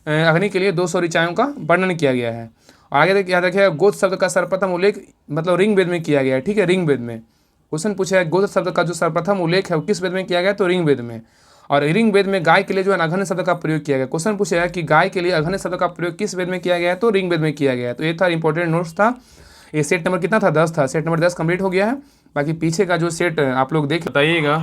अग्नि के लिए 200 ऋचाओं का वर्णन किया गया है। और आगे देखिए याद रखिएगा गोत्र शब्द का सर्वप्रथम उल्लेख मतलब रिंग वेद में किया गया है। ठीक है, रिंग वेद में क्वेश्चन पूछा है गोत्र शब्द का जो सर्वप्रथम उल्लेख है वो किस वेद में किया गया, तो रिंग वेद में। और रिंग वेद में गाय के लिए जो है अघन्य शब्द का प्रयोग किया गया। क्वेश्चन पूछेगा कि गाय के लिए अघन्य शब्द का प्रयोग किस वेद में किया गया है, तो रिंग वेद में किया गया है। तो ये था इंपॉर्टेंट नोट्स था। ये सेट नंबर कितना था, 10 था। सेट नंबर 10 कंप्लीट हो गया है। बाकी पीछे का जो सेट आप लोग देख बताइएगा।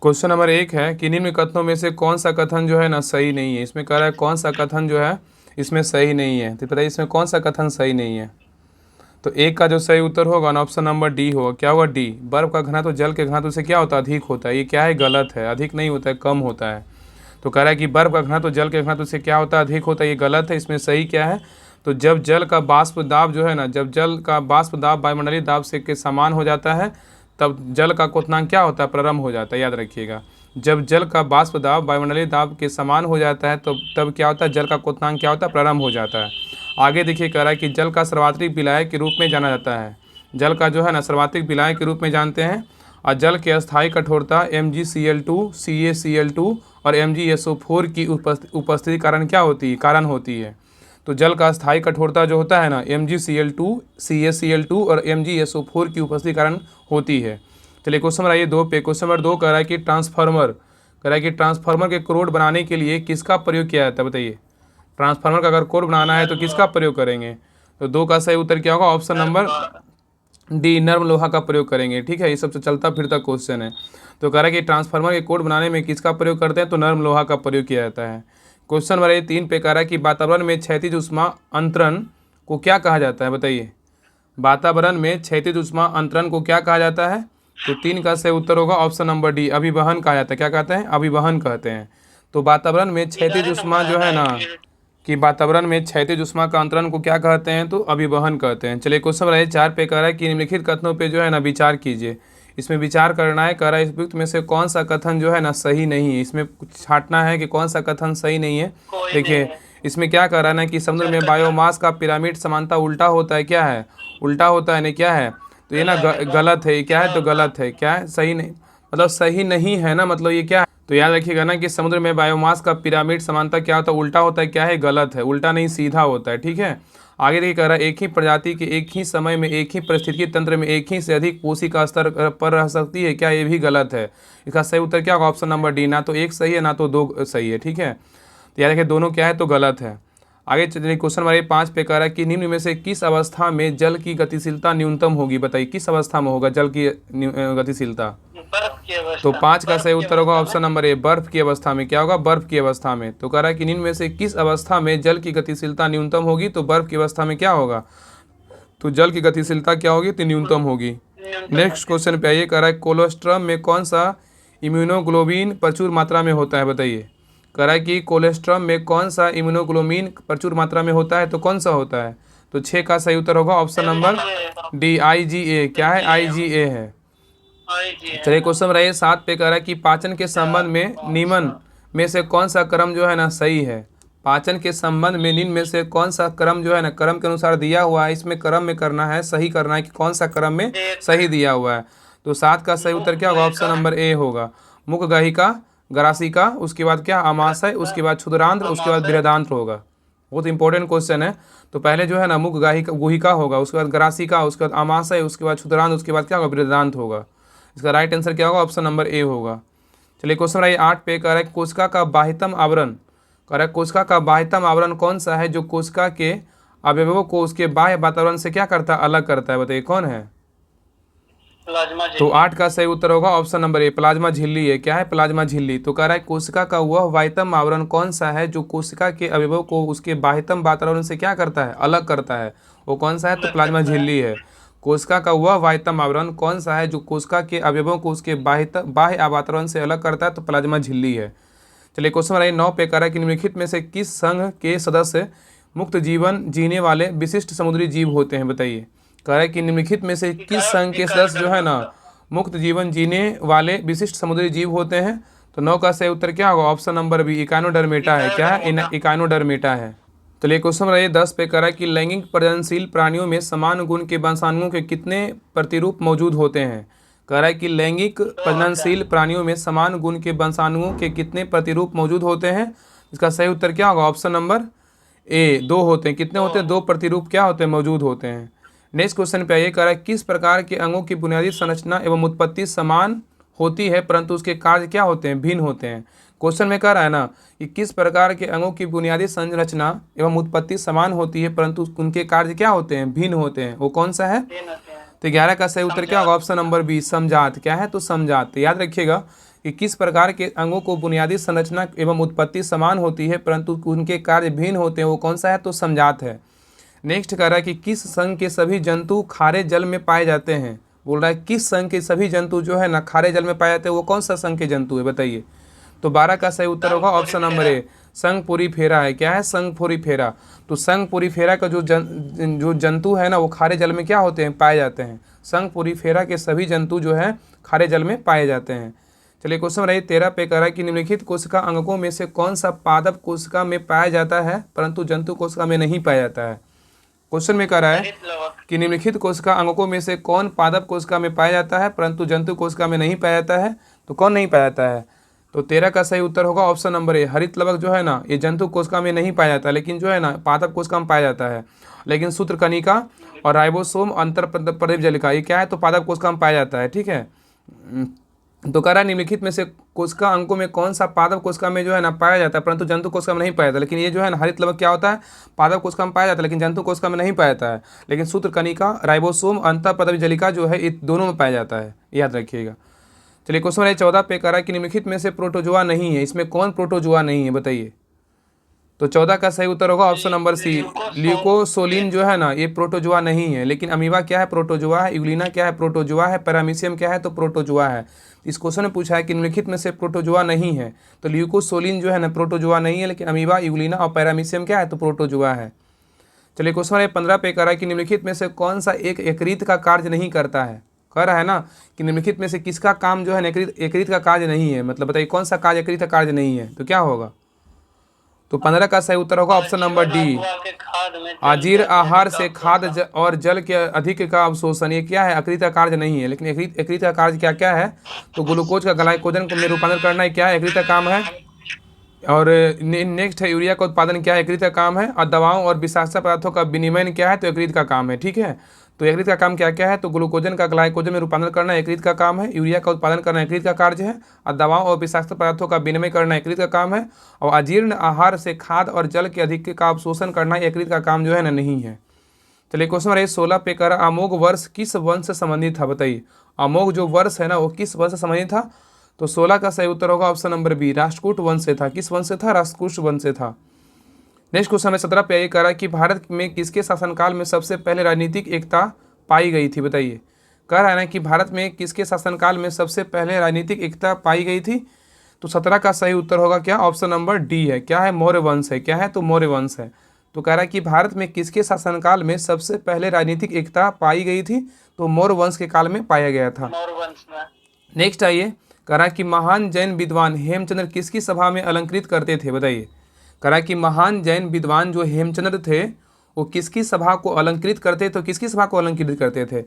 क्वेश्चन नंबर 1 है कि निम्न कथनों में से कौन सा कथन जो है ना सही नहीं है। इसमें कह रहा है कौन सा कथन जो है इसमें सही नहीं है, तो बताइए इसमें कौन सा कथन सही नहीं है। तो 1 का जो सही उत्तर होगा ना ऑप्शन नंबर डी होगा। क्या होगा, डी। बर्फ का घनत्व जल के घनत्व से क्या होता है, अधिक होता है। ये क्या है, गलत है। अधिक नहीं होता है, कम होता है। तो कह रहा है कि बर्फ का घनत्व जल के घनत्व से क्या होता है, अधिक होता है। ये गलत है। इसमें सही क्या है, तो जब जल का बाष्प दाब जो है ना, जब जल का बाष्प दाब वायुमंडलीय दाब से के समान हो जाता है तब जल का क्वथनांक क्या होता है, प्रारंभ हो जाता है। याद रखिएगा, जब जल का बाष्प दाब वायुमंडलीय दाब के समान हो जाता है तो तब क्या होता है, जल का क्वथनांक क्या होता है, प्रारंभ हो जाता है। आगे देखिए कह रहा है कि जल का सर्वात्रिक विलायक के रूप में जाना जाता है। जल का जो है ना सर्वात्रिक विलायक के रूप में जानते हैं। और जल के अस्थायी कठोरता MgCl2, CaCl2 और MgSO4 की उपस्थिति कारण होती है। तो जल का अस्थायी कठोरता जो होता है ना MgCl2, CaCl2 और MgSO4 की उपस्थिति कारण होती है। चलिए क्वेश्चन नंबर आइए 2 पे। क्वेश्चन नंबर 2 कह रहा है कि ट्रांसफार्मर के कोड बनाने के लिए किसका प्रयोग किया जाता है, बताइए। ट्रांसफार्मर का अगर कोड बनाना है तो किसका प्रयोग करेंगे, तो 2 का सही उत्तर क्या होगा, ऑप्शन नंबर डी, नर्म लोहा का प्रयोग करेंगे। ठीक है, ये सबसे चलता फिरता क्वेश्चन है। तो कह रहा है कि ट्रांसफार्मर के कोड बनाने में किसका प्रयोग करते हैं, तो नर्म लोहा का प्रयोग किया जाता है। क्वेश्चन नंबर 3 पे कह रहा है कि वातावरण में क्षैतिज ऊष्मा अंतरण को क्या कहा जाता है, बताइए। वातावरण में क्षैतिज ऊष्मा अंतरण को क्या कहा जाता है, तो 3 का सही उत्तर होगा ऑप्शन नंबर डी, अभिवहन कहा जाता है। क्या कहते हैं, अभिवहन कहते हैं। तो वातावरण में क्षैतिज ऊष्मा जो है ना कि वातावरण में क्षैतिज ऊष्मा का अंतरण को क्या कहते हैं, तो अभिवहन कहते हैं। चलिए क्वेश्चन नंबर 4 पे कह रहा है कि निम्नलिखित कथनों पे जो है ना विचार कीजिए। इसमें विचार करना है। कह रहा है इस उपयुक्त में से कौन सा कथन जो है ना सही नहीं है। इसमें कुछ छांटना है कि कौन सा कथन सही नहीं है। देखिए इसमें क्या कह रहा है ना कि समुद्र में बायोमास का पिरामिड समानता उल्टा होता है। क्या है, उल्टा होता है, नहीं क्या है, तो ये ना गलत है। क्या है, तो गलत है। क्या है, सही नहीं, मतलब सही नहीं है ना, मतलब ये क्या है, तो याद रखिएगा ना कि समुद्र में बायोमास का पिरामिड समानता क्या होता है, उल्टा होता है। क्या है, गलत है। उल्टा नहीं, सीधा होता है। ठीक है, आगे देखिए कह रहा है एक ही प्रजाति के एक ही समय में एक ही परिस्थितिकी तंत्र में एक ही से अधिक कोशिका स्तर पर रह सकती है। क्या, ये भी गलत है। इसका सही उत्तर क्या होगा, ऑप्शन नंबर डी, ना तो 1 सही है ना तो 2 सही है। ठीक है, तो याद रखिए दोनों क्या है, तो गलत है। आगे चलिए क्वेश्चन नंबर 5 पे कह रहा है कि निम्न में से किस अवस्था में जल की गतिशीलता न्यूनतम होगी, बताइए किस अवस्था में होगा जल की गतिशीलता। बर्फ की अवस्था। तो 5 का सही बर्फ की उत्तर होगा अवस्था ऑप्शन नंबर ए, बर्फ की अवस्था में। क्या होगा, बर्फ की अवस्था में। तो कह रहा है कि निम्न में से किस अवस्था में जल की गतिशीलता न्यूनतम होगी, तो बर्फ की अवस्था में क्या होगा, तो जल की गतिशीलता क्या होगी, तो न्यूनतम होगी। न्यूनतम नेक्स्ट क्वेश्चन पे आइए, कह रहा है कोलेस्ट्रम में कौन सा इम्यूनोग्लोबिन प्रचुर मात्रा में होता है, बताइए। कह रहा है कि कोलेस्ट्रम में कौन सा इम्यूनोग्लोबिन प्रचुर मात्रा में होता है, तो कौन सा होता है। तो 6 का सही उत्तर होगा ऑप्शन नंबर डी, IgA। क्या है, IgA है। चलिए क्वेश्चन नंबर 7 पे कह रहा है कि पाचन के संबंध में निम्न में से कौन सा क्रम जो है ना सही है। पाचन के संबंध में निम्न में से कौन सा क्रम जो है ना क्रम के अनुसार दिया हुआ है, इसमें क्रम में करना है, सही करना है कि कौन सा क्रम में सही दिया हुआ है। तो 7 का सही उत्तर क्या होगा, ऑप्शन नंबर ए होगा। मुख गहिका, ग्रासिका, उसके बाद क्या आमाशय, उसके बाद क्षुद्रांत्र, उसके बाद बृहदांत्र होगा। बहुत इंपॉर्टेंट क्वेश्चन है। तो पहले जो है ना मुख गुहिका होगा, उसके बाद ग्रासिका, उसके बाद आमाशय, उसके बाद क्षुद्रांत्र, उसके बाद क्या होगा, बृहदांत्र होगा। इसका राइट आंसर क्या होगा, ऑप्शन नंबर ए होगा। चलिए क्वेश्चन नंबर 8 पे कह रहा है कोशिका का बाह्यतम आवरण। कह रहा है कोशिका का बाह्यतम आवरण कौन सा है जो कोशिका के अवयवों को उसके बाह्य वातावरण से क्या करता है, अलग करता है, बताइए कौन है। प्लाज्मा तो झिल्ली। 8 का सही उत्तर होगा ऑप्शन नंबर ए, प्लाज्मा झिल्ली है। क्या है, प्लाज्मा झिल्ली। तो कह रहा है कोशिका का वह बाह्यतम आवरण कौन सा है जो कोशिका के अवयवों को उसके बाह्यतम वातावरण से क्या करता है, अलग करता है, वो कौन सा है, तो प्लाज्मा झिल्ली है। कोशिका का वह बाह्यतम आवरण कौन सा है जो कोशिका के अवयवों को उसके बाह्य वातावरण से अलग करता है, तो प्लाज्मा झिल्ली है। चलिए क्वेश्चन नंबर 9 पे कह रहा है कि निम्नलिखित में से किस संघ के सदस्य मुक्त जीवन जीने वाले विशिष्ट समुद्री जीव होते हैं, बताइए। कह रहा है कि निम्नलिखित में से किस संघ के सदस्य जो है ना मुक्त जीवन जीने वाले विशिष्ट समुद्री जीव होते हैं। तो 9 का सही उत्तर क्या होगा, ऑप्शन नंबर बी, इकानोडर्मेटा है। क्या है, इकानोडर्मेटा है। चलिए क्वेश्चन नंबर 10 पे कह रहा है कि लैंगिक प्रजननशील प्राणियों में समान गुण के वंशाणुओं के कितने प्रतिरूप मौजूद होते हैं। कह रहा है कि लैंगिक प्रजननशील प्राणियों में समान गुण के वंशाणुओं के कितने प्रतिरूप मौजूद होते हैं। इसका सही उत्तर क्या होगा, ऑप्शन नंबर ए, 2 होते हैं। कितने होते हैं, 2 प्रतिरूप क्या होते हैं, मौजूद होते हैं। नेक्स्ट क्वेश्चन पे आइए, कह रहा है किस प्रकार के अंगों की बुनियादी संरचना एवं उत्पत्ति समान होती है परंतु उसके कार्य क्या होते हैं, भिन्न होते हैं। क्वेश्चन में कह रहा है ना कि किस प्रकार के अंगों की बुनियादी संरचना एवं उत्पत्ति समान होती है परंतु उनके कार्य क्या होते हैं, भिन्न होते हैं, वो कौन सा है। तो 11 का सही उत्तर क्या होगा, ऑप्शन नंबर बी, समजात। क्या है, तो समजात। याद रखिएगा कि किस प्रकार के अंगों को बुनियादी संरचना एवं उत्पत्ति समान होती है परंतु उनके कार्य भिन्न होते हैं, वो कौन सा है, तो समजात है। नेक्स्ट कह रहा है कि किस संघ के सभी जंतु खारे जल में पाए जाते हैं। बोल रहा है किस संघ के सभी जंतु जो है ना खारे जल में पाए जाते हैं, वो कौन सा संघ के जंतु है, बताइए। तो 12 का सही उत्तर होगा ऑप्शन नंबर ए, संघपोरीफेरा है। क्या है, संघपोरीफेरा। तो संघपोरीफेरा का जो जंतु है ना वो खारे जल में क्या होते हैं, पाए जाते हैं। संघपोरीफेरा के सभी जंतु जो है खारे जल में पाए जाते हैं। चलिए क्वेश्चन नंबर 13 पे कह रहा है कि निम्नलिखित कोशिका अंगकों में से कौन सा पादप कोशिका में पाया जाता है परंतु जंतु कोशिका में नहीं पाया जाता है। क्वेश्चन में कह रहा है कि निम्नलिखित कोशिका अंगकों में से कौन पादप कोशिका में पाया जाता है परंतु जंतु कोशिका में नहीं पाया जाता है, तो कौन नहीं पाया जाता है। तो 13 का सही उत्तर होगा ऑप्शन नंबर ए, हरित लवक जो है ना ये जंतु कोशिका में नहीं पाया जाता, लेकिन जो है ना पादप कोशिका में पाया जाता है। लेकिन सूत्रकणिका और राइबोसोम अंतर प्रदीप जलिका ये क्या है, तो पादप कोशिका में पाया जाता है। ठीक है। तो कह रहा है निम्नलिखित में से कोशिका अंगों में कौन सा पादप कोशिका में जो है ना पाया जाता है परंतु जंतु कोशिका में नहीं पाया जाता। लेकिन ये जो है ना हरित लवक क्या होता है, पादप कोशिका में पाया जाता है लेकिन जंतु कोशिका में नहीं पाया जाता है। लेकिन सूत्रकणिका राइबोसोम अंतःपदवी जलिका जो है ये दोनों में पाया जाता है, याद रखिएगा। चलिए क्वेश्चन नंबर 14 पे कह रहा है कि निम्नलिखित में से प्रोटोजोआ नहीं है, इसमें कौन प्रोटोजोआ नहीं है, बताइए। तो 14 का सही उत्तर होगा ऑप्शन नंबर सी, ल्यूकोसोलिन जो है ना ये प्रोटोजोआ नहीं है। लेकिन अमीबा क्या है, प्रोटोजोआ है। यूग्लिना क्या है, प्रोटोजोआ है। पैरामीशियम क्या है, तो प्रोटोजोआ है। इस क्वेश्चन में पूछा है कि निम्नलिखित में से प्रोटोजोआ नहीं है, तो ल्यूकोसोलिन जो है ना प्रोटोजोआ नहीं है, लेकिन अमीबा, यूग्लिना और पैरामीशियम क्या है, तो प्रोटोजोआ है। चलिए क्वेश्चन नंबर 15 पे कह रहा है कि निम्नलिखित में से कौन सा एक यकृत का कार्य नहीं करता है। कह रहा है ना कि निम्नलिखित में से किसका काम जो है यकृत का कार्य नहीं है, मतलब बताइए कौन सा कार्य यकृत का कार्य नहीं है, तो क्या होगा। तो 15 का सही उत्तर होगा ऑप्शन नंबर डी, अजीर्ण आहार से खाद और जल के अधिक का अवशोषण। ये क्या है, यकृत का कार्य नहीं है। लेकिन यकृत का कार्य क्या क्या है, तो ग्लूकोज का ग्लाइकोजन में रूपांतरण करना है, क्या है, यकृत का काम है। और नेक्स्ट है यूरिया का उत्पादन, क्या है, यकृत का काम है। और दवाओं और विषाक्त पदार्थों का विनिमय क्या है, तो यकृत का काम है। ठीक है। तो यकृत का काम क्या क्या है? तो ग्लूकोजन का ग्लाइकोजन में रूपांतरण करना यकृत का काम है, यूरिया का उत्पादन करना यकृत का कार्य है, और दवाओं और विषाक्त पदार्थों का विनिमय करना यकृत का काम है, और अजीर्ण आहार से खाद्य और जल के अधिक का अवशोषण करना यकृत का काम जो है ना नहीं है। चलिए क्वेश्चन नंबर 16 पे कर अमोघ वर्ष किस वंश से संबंधित था? बताइए अमोघ जो वर्ष है ना वो किस वंश से संबंधित था? तो 16 का सही उत्तर होगा ऑप्शन नंबर बी, राष्ट्रकूट वंश से था। किस वंश से था? राष्ट्रकूट वंश से था। नेक्स्ट क्वेश्चन में 17 पे ये कह रहा है कि भारत में किसके शासनकाल में सबसे पहले राजनीतिक एकता पाई गई थी? बताइए कह रहा है ना कि भारत में किसके शासनकाल में सबसे पहले राजनीतिक एकता पाई गई थी? तो 17 का सही उत्तर होगा क्या? ऑप्शन नंबर डी है। क्या है? मौर्य वंश है। क्या है? तो मौर्य वंश है। तो कह रहा है कि भारत में किसके शासनकाल में सबसे पहले राजनीतिक एकता पाई गई थी? तो मौर्य वंश के काल में पाया गया था। मौर्य वंश में। नेक्स्ट आइए, कह रहा है कि महान जैन विद्वान हेमचंद्र किसकी सभा में अलंकृत करते थे? बताइए कह रहा है कि महान जैन विद्वान जो हेमचंद्र थे वो किसकी सभा को अलंकृत करते? तो किसकी सभा को अलंकृत करते थे?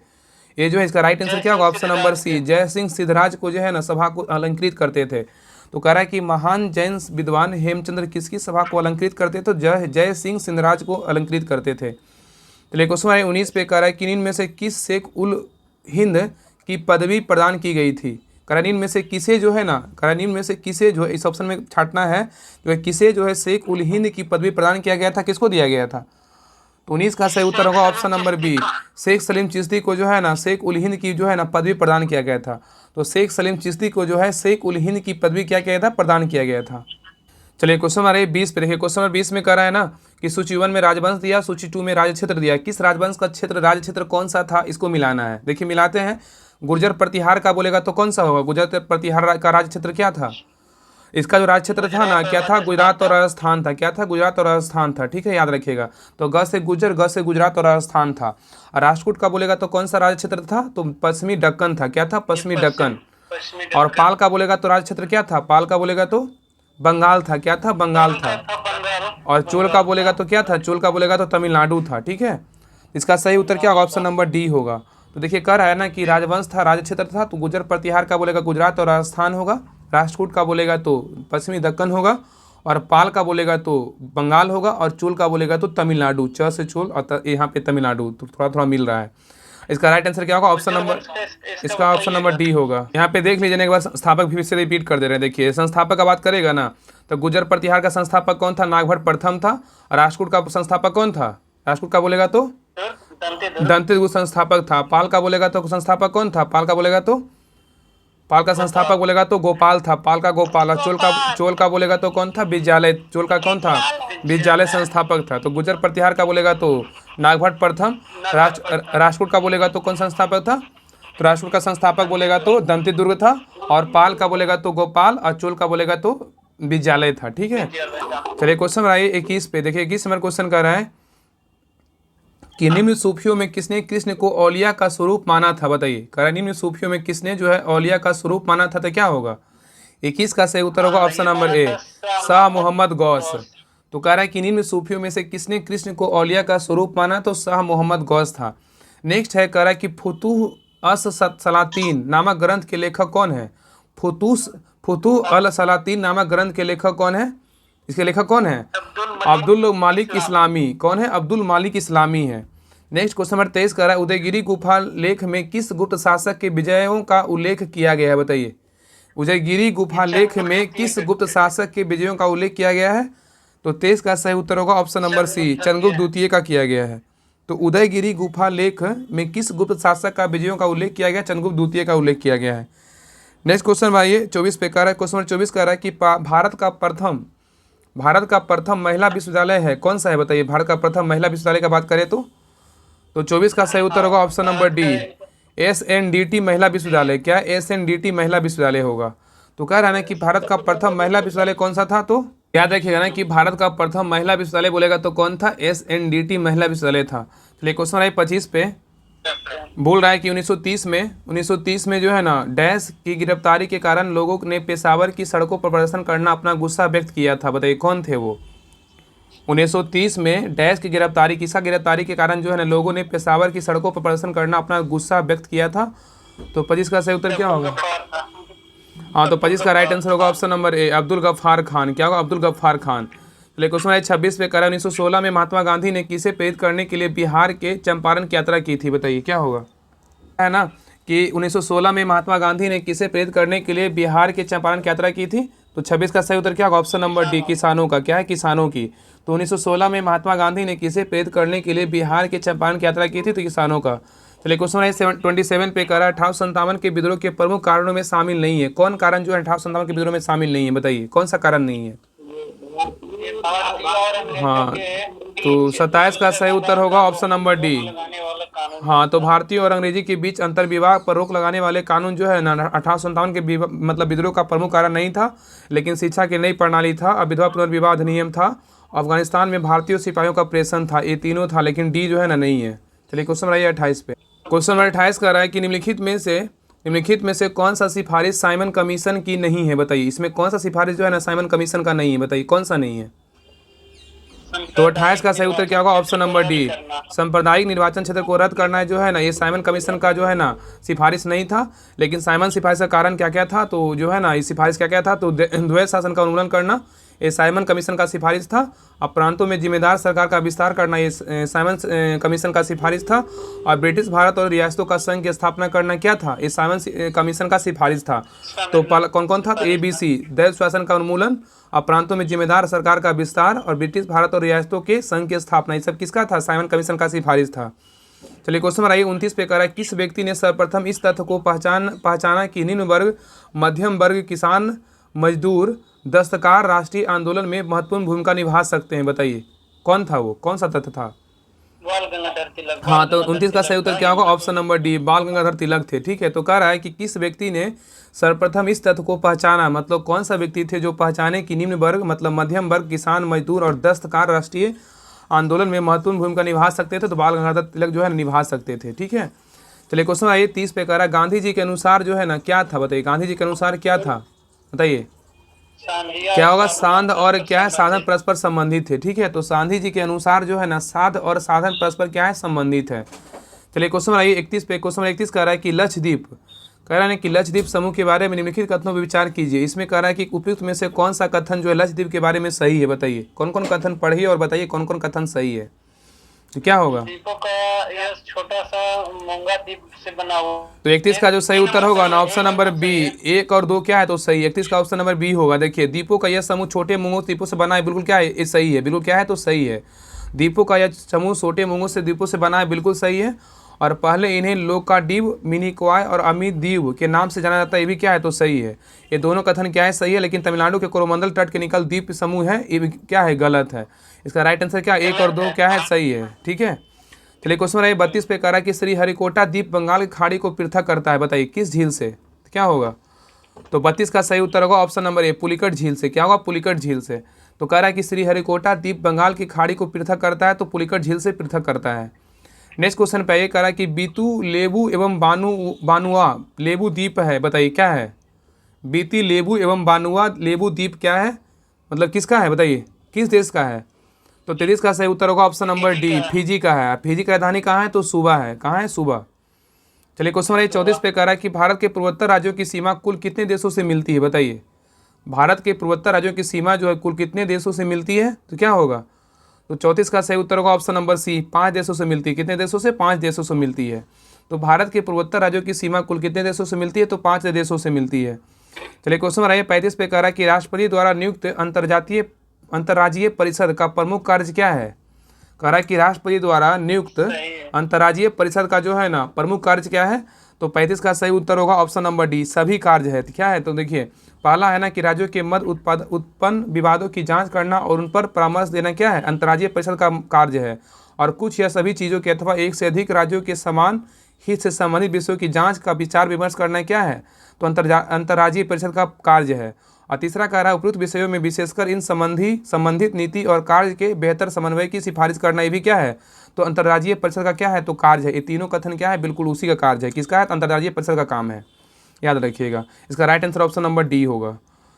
ये जो है इसका राइट आंसर क्या होगा? ऑप्शन नंबर सी, जय सिंह सिद्धराज को जो है ना सभा को अलंकृत करते थे। तो कह रहा है कि महान जैन विद्वान हेमचंद्र किसकी सभा को अलंकृत करते थे? जय सिंह सिद्धराज को अलंकृत करते थे। चलिए क्वेश्चन नंबर 19 पे कह रहा है कि इनमें से किस शेख उल हिंद की पदवी प्रदान की गई थी? करानीन में से किसे जो है ना, करानीन में से किसे जो है इस ऑप्शन में छाटना है, जो है किसे जो है शेख उल हिंद की पदवी प्रदान किया गया था? किसको दिया गया था? तो 19 का सही उत्तर होगा option number B, Shaikh Salim Chishti को जो है ना शेख उल हिंद की जो है ना पदवी प्रदान किया गया था। तो शेख सलीम चिश्ती को जो है शेख उल हिंद की पदवी क्या किया गया था? प्रदान किया गया था। चलिए क्वेश्चन नंबर 20 पे देखिए, क्वेश्चन नंबर 20 में कह रहा है ना कि सूची 1 में राजवंश दिया, सूची 2 में राज्य क्षेत्र दिया। किस राजवंश का क्षेत्र राज्य क्षेत्र कौन सा था? इसको मिलाना है। देखिए मिलाते हैं। गुर्जर प्रतिहार का बोलेगा तो कौन सा होगा? गुर्जर प्रतिहार का राज्य क्षेत्र क्या था? इसका जो राज्य क्षेत्र था ना क्या था? गुजरात और राजस्थान था। क्या था? गुजरात और राजस्थान था। ठीक है, याद रखिएगा। तो ग से गुर्जर, ग से गुजरात और राजस्थान था। और राष्ट्रकूट का बोलेगा तो कौन सा राज्य क्षेत्र था? तो पश्चिमी दक्कन था। क्या था? पश्चिमी दक्कन। और पाल का बोलेगा तो राज्य क्षेत्र क्या था? पाल का बोलेगा तो बंगाल था। क्या था? बंगाल था। और चोल का बोलेगा तो क्या था? चोल का बोलेगा तो तमिलनाडु था। ठीक है, इसका सही उत्तर क्या होगा? ऑप्शन नंबर डी होगा। तो देखिए कह रहा है ना कि राजवंश था, राज्य क्षेत्र था, तो गुर्जर प्रतिहार का बोलेगा गुजरात और राजस्थान होगा, राष्ट्रकूट का बोलेगा तो पश्चिमी दक्कन होगा, और पाल का बोलेगा तो बंगाल होगा, और चोल का बोलेगा तो तमिलनाडु। च से चोल और यहाँ पे तमिलनाडु, तो थोड़ा थोड़ा मिल रहा है। इसका राइट आंसर क्या होगा? ऑप्शन नंबर, इसका ऑप्शन नंबर डी होगा। यहाँ पे देख लीजिए, एक बार संस्थापक भी से रिपीट कर दे रहे हैं। देखिए संस्थापक का बात करेगा ना तो गुर्जर प्रतिहार का संस्थापक कौन था? नागभट्ट प्रथम था। और राष्ट्रकूट का संस्थापक कौन था? राष्ट्रकूट का बोलेगा तो दंतिदुर्ग संस्थापक था। पाल का बोलेगा तो संस्थापक कौन था? पाल का बोलेगा तो पाल का संस्थापक बोलेगा तो गोपाल था। पाल का गोपाल। और चोल का बोलेगा तो कौन था? विद्यालय। चोल का कौन था? विद्यालय संस्थापक था। तो गुर्जर प्रतिहार का बोलेगा तो नागभट्ट प्रथम। राष्ट्रकूट का बोलेगा तो कौन संस्थापक था? तो राष्ट्रकूट का संस्थापक बोलेगा तो दंतिदुर्ग था। और पाल का बोलेगा तो गोपाल। और चोल का बोलेगा तो विद्यालय था। ठीक है, चलिए क्वेश्चन नंबर आइए 21 पे। देखिए 21 नंबर क्वेश्चन कर रहा है कि निम्न सूफियों में किसने कृष्ण को औलिया का स्वरूप माना था? बताइए कह रहा है निम्न सूफियों में किसने जो है औलिया का स्वरूप माना था? तो क्या होगा? 21 का सही उत्तर होगा option number A, Shah Mohammad Ghaus. तो कह रहा है कि निम्न सूफियों में से किसने कृष्ण को औलिया का स्वरूप माना? तो शाह मोहम्मद गौस था। नेक्स्ट है, कह रहा है कि फुतूह अस सलातीन नामक ग्रंथ के लेखक कौन है? फुतूह अल सलातीन नामक ग्रंथ के लेखक कौन है? इसके लेखक कौन है? अब्दुल मालिक इस्लामी। कौन है? अब्दुल मालिक इस्लामी है। नेक्स्ट क्वेश्चन नंबर 23 कह रहा है उदयगिरी गुफा लेख में किस गुप्त शासक के विजयों का उल्लेख किया गया है? बताइए उदयगिरी गुफा लेख में किस गुप्त शासक के विजयों का उल्लेख किया गया है? तो 23 का सही उत्तर होगा ऑप्शन नंबर सी, चंद्रगुप्त द्वितीय का किया गया है। तो उदयगिरी गुफा लेख में किस गुप्त शासक का विजयों का उल्लेख किया गया? चंद्रगुप्त द्वितीय का उल्लेख किया गया है। नेक्स्ट क्वेश्चन भाई 24 पे कह रहा है, क्वेश्चन नंबर 24 कह रहा है कि भारत का प्रथम महिला विश्वविद्यालय है कौन सा है? बताइए भारत का प्रथम महिला विश्वविद्यालय का बात करें तो 24 का सही उत्तर होगा ऑप्शन नंबर डी, SNDT महिला विश्वविद्यालय। क्या SNDT महिला विश्वविद्यालय होगा? तो कह रहा है ना कि भारत का प्रथम महिला विश्वविद्यालय कौन सा था? तो याद रखिएगा ना कि भारत का प्रथम महिला विश्वविद्यालय बोलेगा तो कौन था? SNDT महिला विश्वविद्यालय था। चलिए क्वेश्चन नंबर 25 पे बोल रहा है कि 1930 में जो है ना डैश की गिरफ्तारी के कारण लोगों ने पेशावर की सड़कों पर प्रदर्शन करना अपना गुस्सा व्यक्त किया था। बताइए कौन थे वो? 1930 में डैश की गिरफ्तारी, किसका गिरफ्तारी के कारण जो है ना लोगों ने पेशावर की सड़कों पर प्रदर्शन करना अपना गुस्सा व्यक्त किया था? तो 25 का सही उत्तर क्या होगा? हाँ, तो 25 का राइट आंसर होगा option number A, Abdul Ghaffar Khan. क्या होगा? अब्दुल गफ्फार खान। चलिए क्वेश्चन नंबर 26 पे करा 1916 में महात्मा गांधी ने किसे प्रेरित करने के लिए बिहार के चंपारण की यात्रा की थी, बताइए क्या होगा। है ना कि 1916 में महात्मा गांधी ने किसे प्रेरित करने के लिए बिहार के चंपारण की यात्रा की थी, तो 26 का सही उत्तर क्या होगा, ऑप्शन नंबर डी, किसानों का। क्या है, किसानों की। तो 1916 में महात्मा गांधी ने किसे प्रेरित करने के लिए बिहार के चंपारण की यात्रा की थी, तो किसानों का। चलिए क्वेश्चन नंबर 27 पे करा 1857 के विद्रोह के प्रमुख कारणों में शामिल नहीं है, कौन कारण जो है 1857 के विद्रोह में शामिल नहीं है, बताइए कौन सा कारण नहीं है। ये भारतीय और अंग्रेजों हाँ, के तो बीच 27 का सही उत्तर होगा ऑप्शन नंबर डी। लगाने वाला कानून। हाँ, तो भारतीय और अंग्रेजी के बीच अंतर विवाह पर रोक लगाने वाले कानून जो है ना 1857 के मतलब विद्रोह का प्रमुख कारण नहीं था, लेकिन शिक्षा की नई प्रणाली था, और विधवा पुनर्विवाह अधिनियम था, अफगानिस्तान में भारतीय सिपाहियों का प्रेषण था, ये तीनों था, लेकिन डी जो है ना नहीं है। चलिए क्वेश्चन नंबर 28 पे। क्वेश्चन नंबर 28 कर रहा है कि निम्नलिखित में से कौन सा सिफारिश साइमन कमीशन की नहीं है, बताइए। इसमें कौन सा सिफारिश जो है ना साइमन कमीशन का नहीं है, बताइए कौन सा नहीं है। तो 28 का सही उत्तर क्या होगा, ऑप्शन नंबर डी, सांप्रदायिक निर्वाचन क्षेत्र को रद्द करना है जो है ना, ये साइमन कमीशन का जो है ना सिफारिश नहीं था। लेकिन साइमन सिफारिश का कारण क्या क्या था, तो जो है ना इस सिफारिश क्या क्या था, तो द्वैध शासन का उन्मूलन करना, ये साइमन कमीशन का सिफारिश था। और प्रांतों में जिम्मेदार सरकार का विस्तार करना, ये साइमन कमीशन का सिफारिश था। और ब्रिटिश भारत और रियासतों का संघ की स्थापना करना क्या था, ये साइमन कमीशन का सिफारिश था। तो कौन कौन था, तो ABC दैव शासन का उन्मूलन, और प्रांतों में जिम्मेदार सरकार का विस्तार, और ब्रिटिश भारत और रियासतों के संघ की स्थापना, ये सब किसका था, साइमन कमीशन का सिफारिश था। चलिए क्वेश्चन नंबर 29 पे करा किस व्यक्ति ने सर्वप्रथम इस तथ्य को पहचाना कि निम्न वर्ग, मध्यम वर्ग, किसान, मजदूर, दस्तकार राष्ट्रीय आंदोलन में महत्वपूर्ण भूमिका निभा सकते हैं, बताइए कौन था वो, कौन सा तथ्य था। बाल गंगाधर तिलक। हाँ, तो 29 का सही उत्तर क्या होगा, ऑप्शन नंबर डी, बाल गंगाधर तिलक थे। ठीक है, तो कह रहा है कि किस व्यक्ति ने सर्वप्रथम इस तथ्य को पहचाना, मतलब कौन सा व्यक्ति थे जो पहचाने कि निम्न वर्ग मतलब मध्यम वर्ग, किसान, मजदूर और दस्तकार राष्ट्रीय आंदोलन में महत्वपूर्ण भूमिका निभा सकते थे, तो बाल गंगाधर तिलक जो है निभा सकते थे। ठीक है, चलिए क्वेश्चन आइए 30 पे कह रहा है गांधी जी के अनुसार जो है ना क्या था, बताइए गांधी जी के अनुसार क्या था, बताइए क्या होगा। सांध और क्या है, साधन परस्पर संबंधित है। ठीक है, तो गांधी जी के अनुसार जो है ना साध और साधन परस्पर क्या है, संबंधित है। चलिए क्वेश्चन आइए 31 पे। क्वेश्चन 31 कह रहा है कि लक्षद्वीप, कह रहा है कि लक्षद्वीप समूह के बारे में निम्नलिखित कथनों पर विचार कीजिए। इसमें कह रहा है कि उपयुक्त में से कौन सा कथन जो है लक्षद्वीप के बारे में सही है, बताइए कौन कौन कथन पढ़िए और बताइए कौन कौन कथन सही है, तो क्या होगा। द्वीपों का यह छोटा सा मूंगा द्वीप से बना हुआ। तो 31 का जो सही उत्तर होगा ना ऑप्शन नंबर बी, 1 और 2 क्या है, तो सही 31 का ऑप्शन नंबर बी होगा। देखिए द्वीपों का यह समूह छोटे मूंगों द्वीपों से बना है, बिल्कुल क्या है, ये सही है, बिल्कुल क्या है, तो सही है। द्वीपों का यह समूह छोटे मूंगों से द्वीपों से बना है, बिल्कुल सही है। और पहले इन्हें लोकाडीव, मिनिकॉय और अमित द्वीप के नाम से जाना जाता है, ये भी क्या है, तो सही है। ये दोनों कथन क्या है, सही है। लेकिन तमिलनाडु के कोरोमंडल तट के निकल द्वीप समूह है, ये भी क्या है, गलत है। इसका राइट आंसर क्या, 1 और 2 क्या है, सही है। ठीक है, चलिए क्वेश्चन नंबर 32 पे कह रहा है कि श्रीहरिकोटा द्वीप बंगाल की खाड़ी को पृथक करता है, बताइए किस झील से, क्या होगा। तो 32 का सही उत्तर होगा ऑप्शन नंबर ए, पुलिकट झील से। क्या होगा, पुलिकट झील से। तो कह रहा है कि श्रीहरिकोटा द्वीप बंगाल की खाड़ी को पृथक करता है, तो पुलिकट झील से पृथक करता है। नेक्स्ट क्वेश्चन पे ये कह रहा है कि बीतू, लेबू एवं बानुआ लेबू द्वीप है, बताइए क्या है। बीती, लेबू एवं बानुआ लेबू द्वीप क्या है, मतलब किसका है, बताइए किस देश का है। तो 33 का सही उत्तर होगा ऑप्शन नंबर डी, फिजी का है। फिजी की राजधानी कहाँ है, तो सूबा है। कहाँ है, सूबा। चलिए क्वेश्चन नंबर 34 पे कह रहा है कि भारत के पूर्वोत्तर राज्यों की सीमा कुल कितने देशों से मिलती है, बताइए। भारत के पूर्वोत्तर राज्यों की सीमा जो है कुल कितने देशों से मिलती है, तो क्या होगा। तो 34 का सही उत्तर होगा ऑप्शन नंबर सी, 5 देशों से मिलती है। कितने देशों से, 5 देशों से मिलती है। तो भारत के पूर्वोत्तर राज्यों की सीमा कुल कितने देशों से मिलती है, तो 5 देशों से मिलती है। चलिए क्वेश्चन नंबर 35 पे कह रहा है कि राष्ट्रपति द्वारा नियुक्त अंतर्राज्यीय परिषद का प्रमुख कार्य क्या है। कह रहा है कि राष्ट्रपति द्वारा नियुक्त अंतर्राज्यीय परिषद का जो है ना प्रमुख कार्य क्या है। तो 35 का सही उत्तर होगा ऑप्शन नंबर डी, सभी कार्य है। क्या है, तो देखिए पहला है ना कि राज्यों के मध्य उत्पन्न विवादों की जांच करना और उन पर परामर्श देना क्या है, अंतर्राज्यीय परिषद का कार्य है। और कुछ या सभी चीज़ों के अथवा एक से अधिक राज्यों के समान हित से संबंधित विषयों की जांच का विचार विमर्श करना क्या है, तो अंतर्राज्यीय परिषद का कार्य है। और तीसरा कह रहा है उपयुक्त विषयों में विशेषकर इन संबंधित नीति और कार्य के बेहतर समन्वय की सिफारिश करना, ये भी क्या है, तो अंतर्राज्यीय परिषद का क्या है, तो कार्य है। ये तीनों कथन क्या है, बिल्कुल उसी का कार्य है। किसका है, तो अंतर्राज्यीय परिषद का काम है, याद रखिएगा। इसका right answer option number D होगा।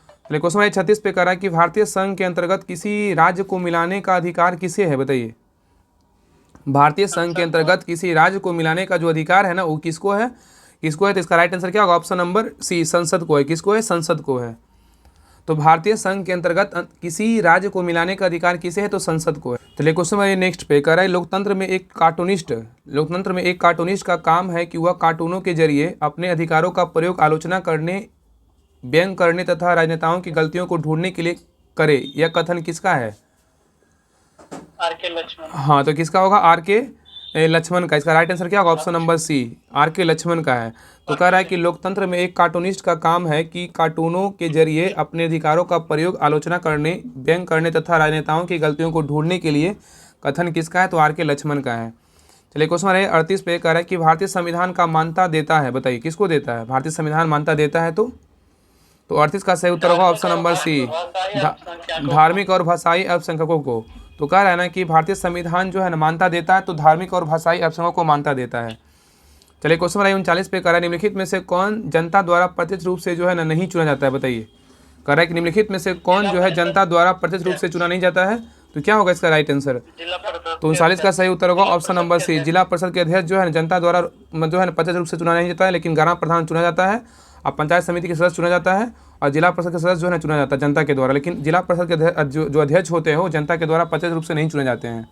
चलिए क्वेश्चन नंबर 36 पे कह रहा है कि भारतीय संघ के अंतर्गत किसी राज्य को मिलाने का अधिकार किसे है, बताइए। भारतीय संघ के अंतर्गत किसी राज्य को मिलाने का जो अधिकार है ना, वो किसको है, तो इसका राइट आंसर क्या होगा, ऑप्शन नंबर सी, संसद को है। किसको है, संसद को है। तो भारतीय संघ के अंतर्गत किसी राज्य को मिलाने का अधिकार किसे है? तो संसद को है। चलिए क्वेश्चन हमारे नेक्स्ट पे कह रहा है लोकतंत्र में एक कार्टूनिस्ट का काम है कि वह कार्टूनों के जरिए अपने अधिकारों का प्रयोग आलोचना करने, व्यंग करने तथा राजनेताओं की गलतियों को ढूंढने के लिए करे। यह कथन किसका है? आर.के. लक्ष्मण। हाँ, तो किसका होगा? आर.के. लक्ष्मण का। इसका राइट आंसर क्या होगा? Option number C, RK. Laxman का है। तो कह रहा है कि लोकतंत्र में एक कार्टूनिस्ट का काम है कि कार्टूनों के जरिए अपने अधिकारों का प्रयोग आलोचना करने, व्यंग करने तथा राजनेताओं की गलतियों को ढूंढने के लिए कथन किसका है? तो आर.के. लक्ष्मण का है। चलिए क्वेश्चन नंबर 38 पे कह रहा है कि भारतीय संविधान का मान्यता देता है। बताइए किसको देता है? भारतीय संविधान मान्यता देता है तो 38 का सही उत्तर होगा ऑप्शन नंबर सी, धार्मिक और भाषाई अल्पसंख्यकों को। तो कह रहा है ना कि भारतीय संविधान जो है ना मान्यता देता है, तो धार्मिक और भाषाई अल्पसंख्यकों को मान्यता देता है। चलिए क्वेश्चन नंबर 39 पे कह रहा है निम्नलिखित में से कौन जनता द्वारा प्रत्यक्ष रूप से जो है ना नहीं चुना जाता है? बताइए। कह रहा है कि निम्नलिखित में से कौन जो है जनता द्वारा प्रत्यक्ष रूप से चुना नहीं जाता है? तो क्या होगा इसका राइट आंसर? जिला परिषद। तो 39 का सही उत्तर होगा ऑप्शन नंबर सी, जिला परिषद के अध्यक्ष जो है जनता द्वारा जो है प्रत्यक्ष रूप से चुना नहीं जाता है, लेकिन ग्राम प्रधान चुना जाता है, और पंचायत समिति के सदस्य चुना जाता है, और जिला परिषद के सदस्य जो है चुना जाता है जनता के द्वारा। लेकिन जिला परिषद के जो अध्यक्ष होते हैं वो जनता के द्वारा प्रत्यक्ष रूप से नहीं चुने जाते हैं।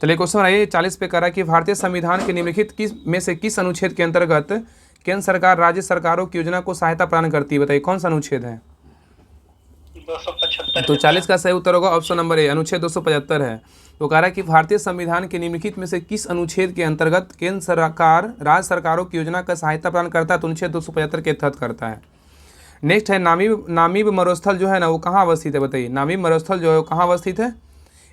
चलिए क्वेश्चन आइए 40 पे कह रहा है कि भारतीय संविधान के निम्नलिखित में से किस अनुच्छेद के अंतर्गत केंद्र सरकार राज्य सरकारों की योजना को सहायता प्रदान करती है? बताइए कौन सा अनुच्छेद है? 275। तो 40 का सही उत्तर होगा ऑप्शन नंबर ए, अनुच्छेद 275 है। तो कह रहा है कि भारतीय संविधान के निम्नलिखित में से किस अनुच्छेद के अंतर्गत केंद्र सरकार राज्य सरकारों की योजना का सहायता प्रदान करता है? तो अनुच्छेद 275 के तहत करता है। नेक्स्ट है नामीब मरुस्थल जो है ना वो कहाँ अवस्थित है? बताइए नामीब मरुस्थल जो है वो कहाँ अवस्थित है?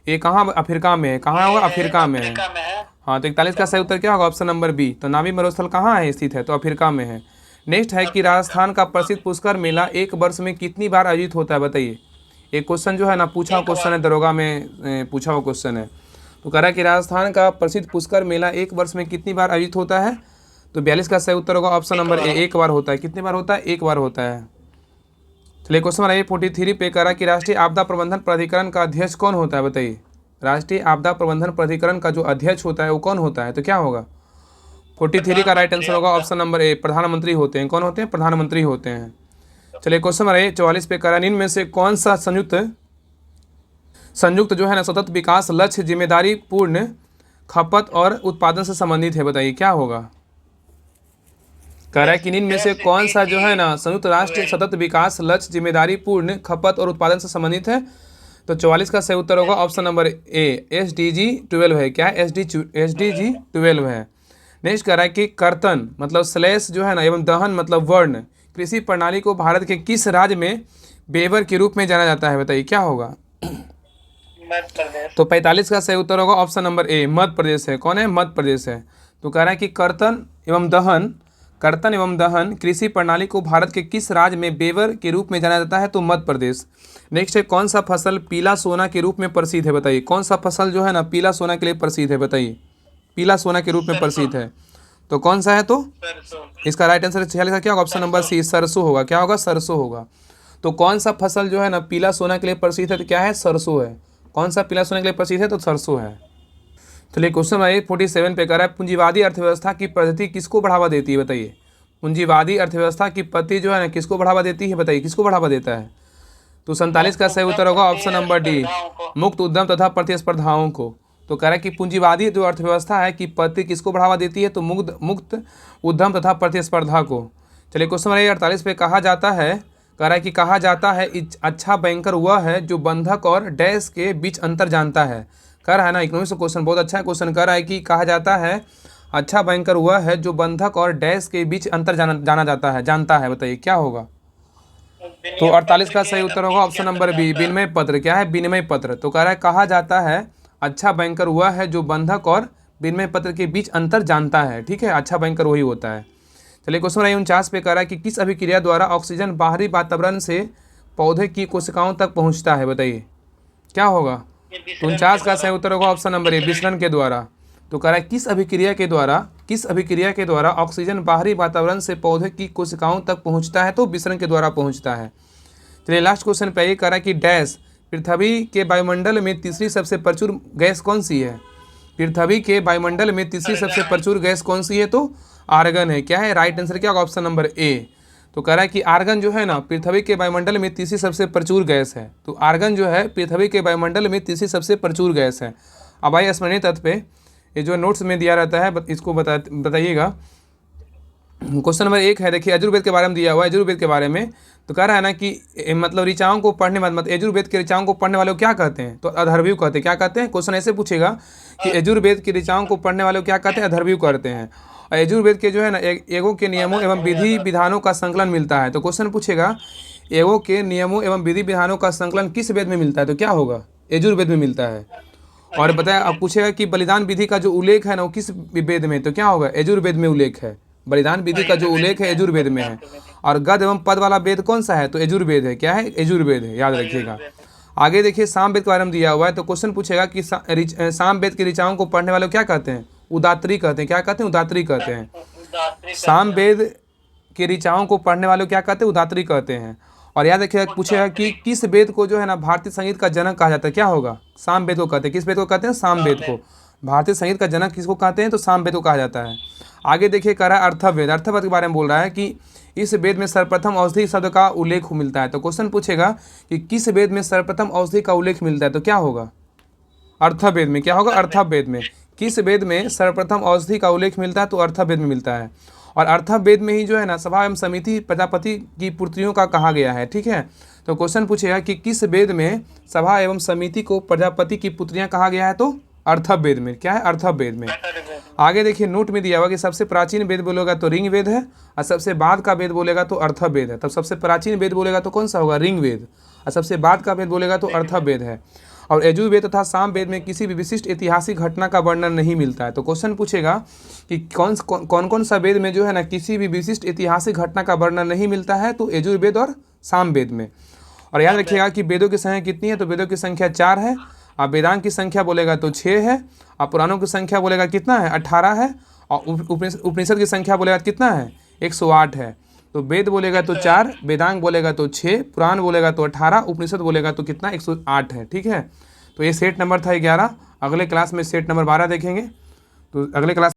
ये कहाँ? अफ्रीका में है। कहाँ होगा? अफ्रीका में है। अफ्रीका में है। हाँ, तो 41 का सही उत्तर क्या होगा? Option number B. तो नामीब मरुस्थल कहाँ है स्थित है? तो अफ्रीका में है। नेक्स्ट है कि राजस्थान का प्रसिद्ध पुष्कर मेला एक वर्ष में कितनी बार आयोजित होता है? बताइए। एक क्वेश्चन जो है ना पूछा क्वेश्चन है, दरोगा में पूछा हुआ क्वेश्चन है। तो कह रहा है कि राजस्थान का प्रसिद्ध पुष्कर मेला एक वर्ष में कितनी बार आयोजित होता है? तो 42 का सही उत्तर होगा ऑप्शन नंबर ए, एक बार होता है। कितनी बार होता है? एक बार होता है। चलिए क्वेश्चन नंबर 43 पे कह रहा है कि राष्ट्रीय आपदा प्रबंधन प्राधिकरण का अध्यक्ष कौन होता है? बताइए। राष्ट्रीय आपदा प्रबंधन प्राधिकरण का जो अध्यक्ष होता है वो कौन होता है? तो क्या होगा? 43 का राइट आंसर होगा ऑप्शन नंबर ए, प्रधानमंत्री होते हैं। कौन होते हैं? प्रधानमंत्री होते हैं। चलिए क्वेश्चन नंबर 44 पे कह रहा है इनमें से कौन सा संयुक्त जो है ना सतत विकास लक्ष्य जिम्मेदारी पूर्ण खपत और उत्पादन से संबंधित है? बताइए क्या होगा? कह रहा है कि इनमें से कौन सा जो है ना संयुक्त राष्ट्र सतत विकास लक्ष्य जिम्मेदारी पूर्ण खपत और उत्पादन से संबंधित है? तो 44 का सही उत्तर होगा ऑप्शन नंबर ए, SDG 12 है। क्या है? SDG 12 है। नेक्स्ट कह रहा है कि कर्तन मतलब स्लैश जो है ना एवं दहन मतलब वर्ण कृषि प्रणाली को भारत के किस राज्य में बेवर के रूप में जाना जाता है? बताइए क्या होगा? मध्य प्रदेश। तो 45 का सही उत्तर होगा ऑप्शन नंबर ए, मध्य प्रदेश है। कौन है? मध्य प्रदेश है। तो कह रहा है कि कर्तन एवं दहन कृषि प्रणाली को भारत के किस राज्य में बेवर के रूप में जाना जाता है? तो मध्य प्रदेश। नेक्स्ट है कौन सा फसल पीला सोना के रूप में प्रसिद्ध है? बताइए कौन सा फसल जो है ना पीला सोना के लिए प्रसिद्ध है? बताइए। पीला सोना के रूप में प्रसिद्ध है तो कौन सा है? तो सरसों। इसका राइट आंसर 46 का क्या होगा? ऑप्शन नंबर सी, सरसों होगा। क्या होगा? सरसों होगा। तो कौन सा फसल जो है ना पीला सोना के लिए प्रसिद्ध है? तो क्या है? सरसों है। कौन सा पीला सोना के लिए प्रसिद्ध है? तो सरसों है। चलिए क्वेश्चन नंबर 47 पे कह रहा है पूंजीवादी अर्थव्यवस्था की पद्धति किसको बढ़ावा देती है? बताइए। पूंजीवादी अर्थव्यवस्था की पद्धति जो है ना किसको बढ़ावा देती है? बताइए किसको बढ़ावा देता है? तो 47 का सही उत्तर होगा ऑप्शन नंबर डी, मुक्त उद्यम तथा प्रतिस्पर्धाओं को। तो कह रहा है कि पूंजीवादी जो अर्थव्यवस्था है कि पद्धति किसको बढ़ावा देती है? तो मुक्त उद्यम तथा प्रतिस्पर्धा को। चलिए क्वेश्चन नंबर 48 पे कहा जाता है, कह रहा है कि कहा जाता है अच्छा बैंकर वह है जो बंधक और डैश के बीच अंतर जानता है। कह रहा है ना इकोनॉमिक्स का क्वेश्चन, बहुत अच्छा क्वेश्चन। कह रहा है कि कहा जाता है अच्छा बैंकर वह है जो बंधक और डैश के बीच अंतर जानता है। बताइए क्या होगा? तो 48 का सही उत्तर होगा ऑप्शन नंबर बी, विनिमय पत्र। क्या है? विनिमय पत्र। तो कह रहा है कहा जाता है अच्छा बैंकर वह है जो बंधक और विनिमय पत्र के बीच अंतर जानता है। ठीक है, अच्छा बैंकर वही होता है। चलिए क्वेश्चन नंबर 49 पे कह रहा है कि किस अभिक्रिया द्वारा ऑक्सीजन बाहरी वातावरण से पौधे की कोशिकाओं तक पहुंचता है? बताइए क्या होगा? 49 का सही उत्तर होगा ऑप्शन नंबर ए, विसरण के द्वारा। तो कह रहा है किस अभिक्रिया के द्वारा ऑक्सीजन बाहरी वातावरण से पौधे की कोशिकाओं तक पहुंचता है? तो विसरण के द्वारा पहुंचता है। चलिए लास्ट क्वेश्चन पे ये कह रहा है कि डैश पृथ्वी के वायुमंडल में तीसरी सबसे प्रचुर गैस कौन सी है? पृथ्वी के वायुमंडल में तीसरी सबसे प्रचुर गैस कौन सी है? तो आर्गन है। क्या है? राइट आंसर क्या होगा? ऑप्शन नंबर ए। तो कह रहा है कि आर्गन जो है ना पृथ्वी के वायुमंडल में तीसरी सबसे प्रचुर गैस है। तो आर्गन जो है पृथ्वी के वायुमंडल में तीसरी सबसे प्रचुर गैस है। अब आइए स्मरणीय तत्व पे, ये जो नोट्स में दिया रहता है इसको बताइएगा। क्वेश्चन नंबर 1 है, देखिए यजुर्वेद के बारे में दिया हुआ है। यजुर्वेद के बारे में तो कह रहा है ना कि मतलब ऋचाओं को पढ़ने वाले, मतलब यजुर्वेद के ऋचाओं को पढ़ने वाले को क्या कहते हैं? तो अधर्व्यू कहते हैं। क्या कहते हैं? क्वेश्चन ऐसे पूछेगा कि यजुर्वेद के ऋचाओं को पढ़ने वाले को क्या कहते हैं? अधर्व्यू कहते हैं। और यजुर्वेद के जो है ना एगो के नियमों एवं विधि विधानों का संकलन मिलता है। तो क्वेश्चन पूछेगा एगो के नियमों एवं विधि विधानों का संकलन किस वेद में मिलता है? तो क्या होगा? यजुर्वेद में मिलता है। और बताया, अब पूछेगा कि बलिदान विधि का जो उल्लेख है ना वो किस वेद में? तो क्या होगा? यजुर्वेद में उल्लेख है। बलिदान विधि का जो उल्लेख है यजुर्वेद में है। और गद एवं पद वाला वेद कौन सा है? तो यजुर्वेद है। क्या है? यजुर्वेद है, याद रखिएगा। आगे देखिए सामवेद के बारे में दिया हुआ है। तो क्वेश्चन पूछेगा कि सामवेद के ऋचाओं को पढ़ने वाले को क्या कहते हैं? उदात्री कहते हैं। क्या कहते हैं? उदात्री कहते हैं। सामवेद के ऋचाओं को पढ़ने वाले को क्या कहते हैं? उदात्री कहते हैं। और याद रखिएगा, पूछेगा कि किस वेद को जो है ना भारतीय संगीत का जनक कहा जाता है? क्या होगा? सामवेद को कहते हैं। किस वेद को कहते हैं? सामवेद को। भारतीय संगीत का जनक किसको कहते हैं? तो सामवेद को कहा जाता है। आगे देखिए कह रहा है अर्थवेद। अर्थवेद के बारे में बोल रहा है कि इस वेद में सर्वप्रथम औषधि शब्द का उल्लेख मिलता है। तो क्वेश्चन पूछेगा कि किस वेद में सर्वप्रथम औषधि का उल्लेख मिलता है? तो क्या होगा? अर्थवेद में। क्या होगा? अर्थवेद में। किस वेद में सर्वप्रथम औषधि का उल्लेख मिलता है? तो अर्थवेद में मिलता है। और अर्थवेद में ही जो है ना सभा एवं समिति प्रजापति की पुत्रियों का कहा गया है। ठीक है, तो क्वेश्चन पूछेगा कि किस वेद में सभा एवं समिति को प्रजापति की पुत्रियां कहा गया है? तो अर्थवेद में। क्या है? अर्थवेद में। आगे देखिए नोट में दिया हुआ कि सबसे प्राचीन वेद बोलेगा तो ऋग वेद है, और सबसे बाद का वेद बोलेगा तो अर्थवेद है। तब सबसे प्राचीन वेद बोलेगा तो कौन सा होगा? ऋग वेद। और सबसे बाद का वेद बोलेगा तो अर्थवेद है। और यजुर्वेद तथा सामवेद में किसी भी विशिष्ट ऐतिहासिक घटना का वर्णन नहीं मिलता है। तो क्वेश्चन पूछेगा कि कौन सा वेद में जो है ना किसी भी विशिष्ट ऐतिहासिक घटना का वर्णन नहीं मिलता है? तो यजुर्वेद और सामवेद में। और याद रखिएगा कि वेदों की संख्या कितनी है? तो वेदों की संख्या 4 है। अब वेदांग की संख्या बोलेगा तो 6 है। और पुराणों की संख्या बोलेगा कितना है? 18 है। और उपनिषद की संख्या बोलेगा कितना है? 108 है। तो वेद बोलेगा तो 4, वेदांग बोलेगा तो 6, पुराण बोलेगा तो 18, उपनिषद बोलेगा तो कितना? 108 है। ठीक है, तो ये सेट नंबर था 11। अगले क्लास में सेट नंबर 12 देखेंगे। तो अगले क्लास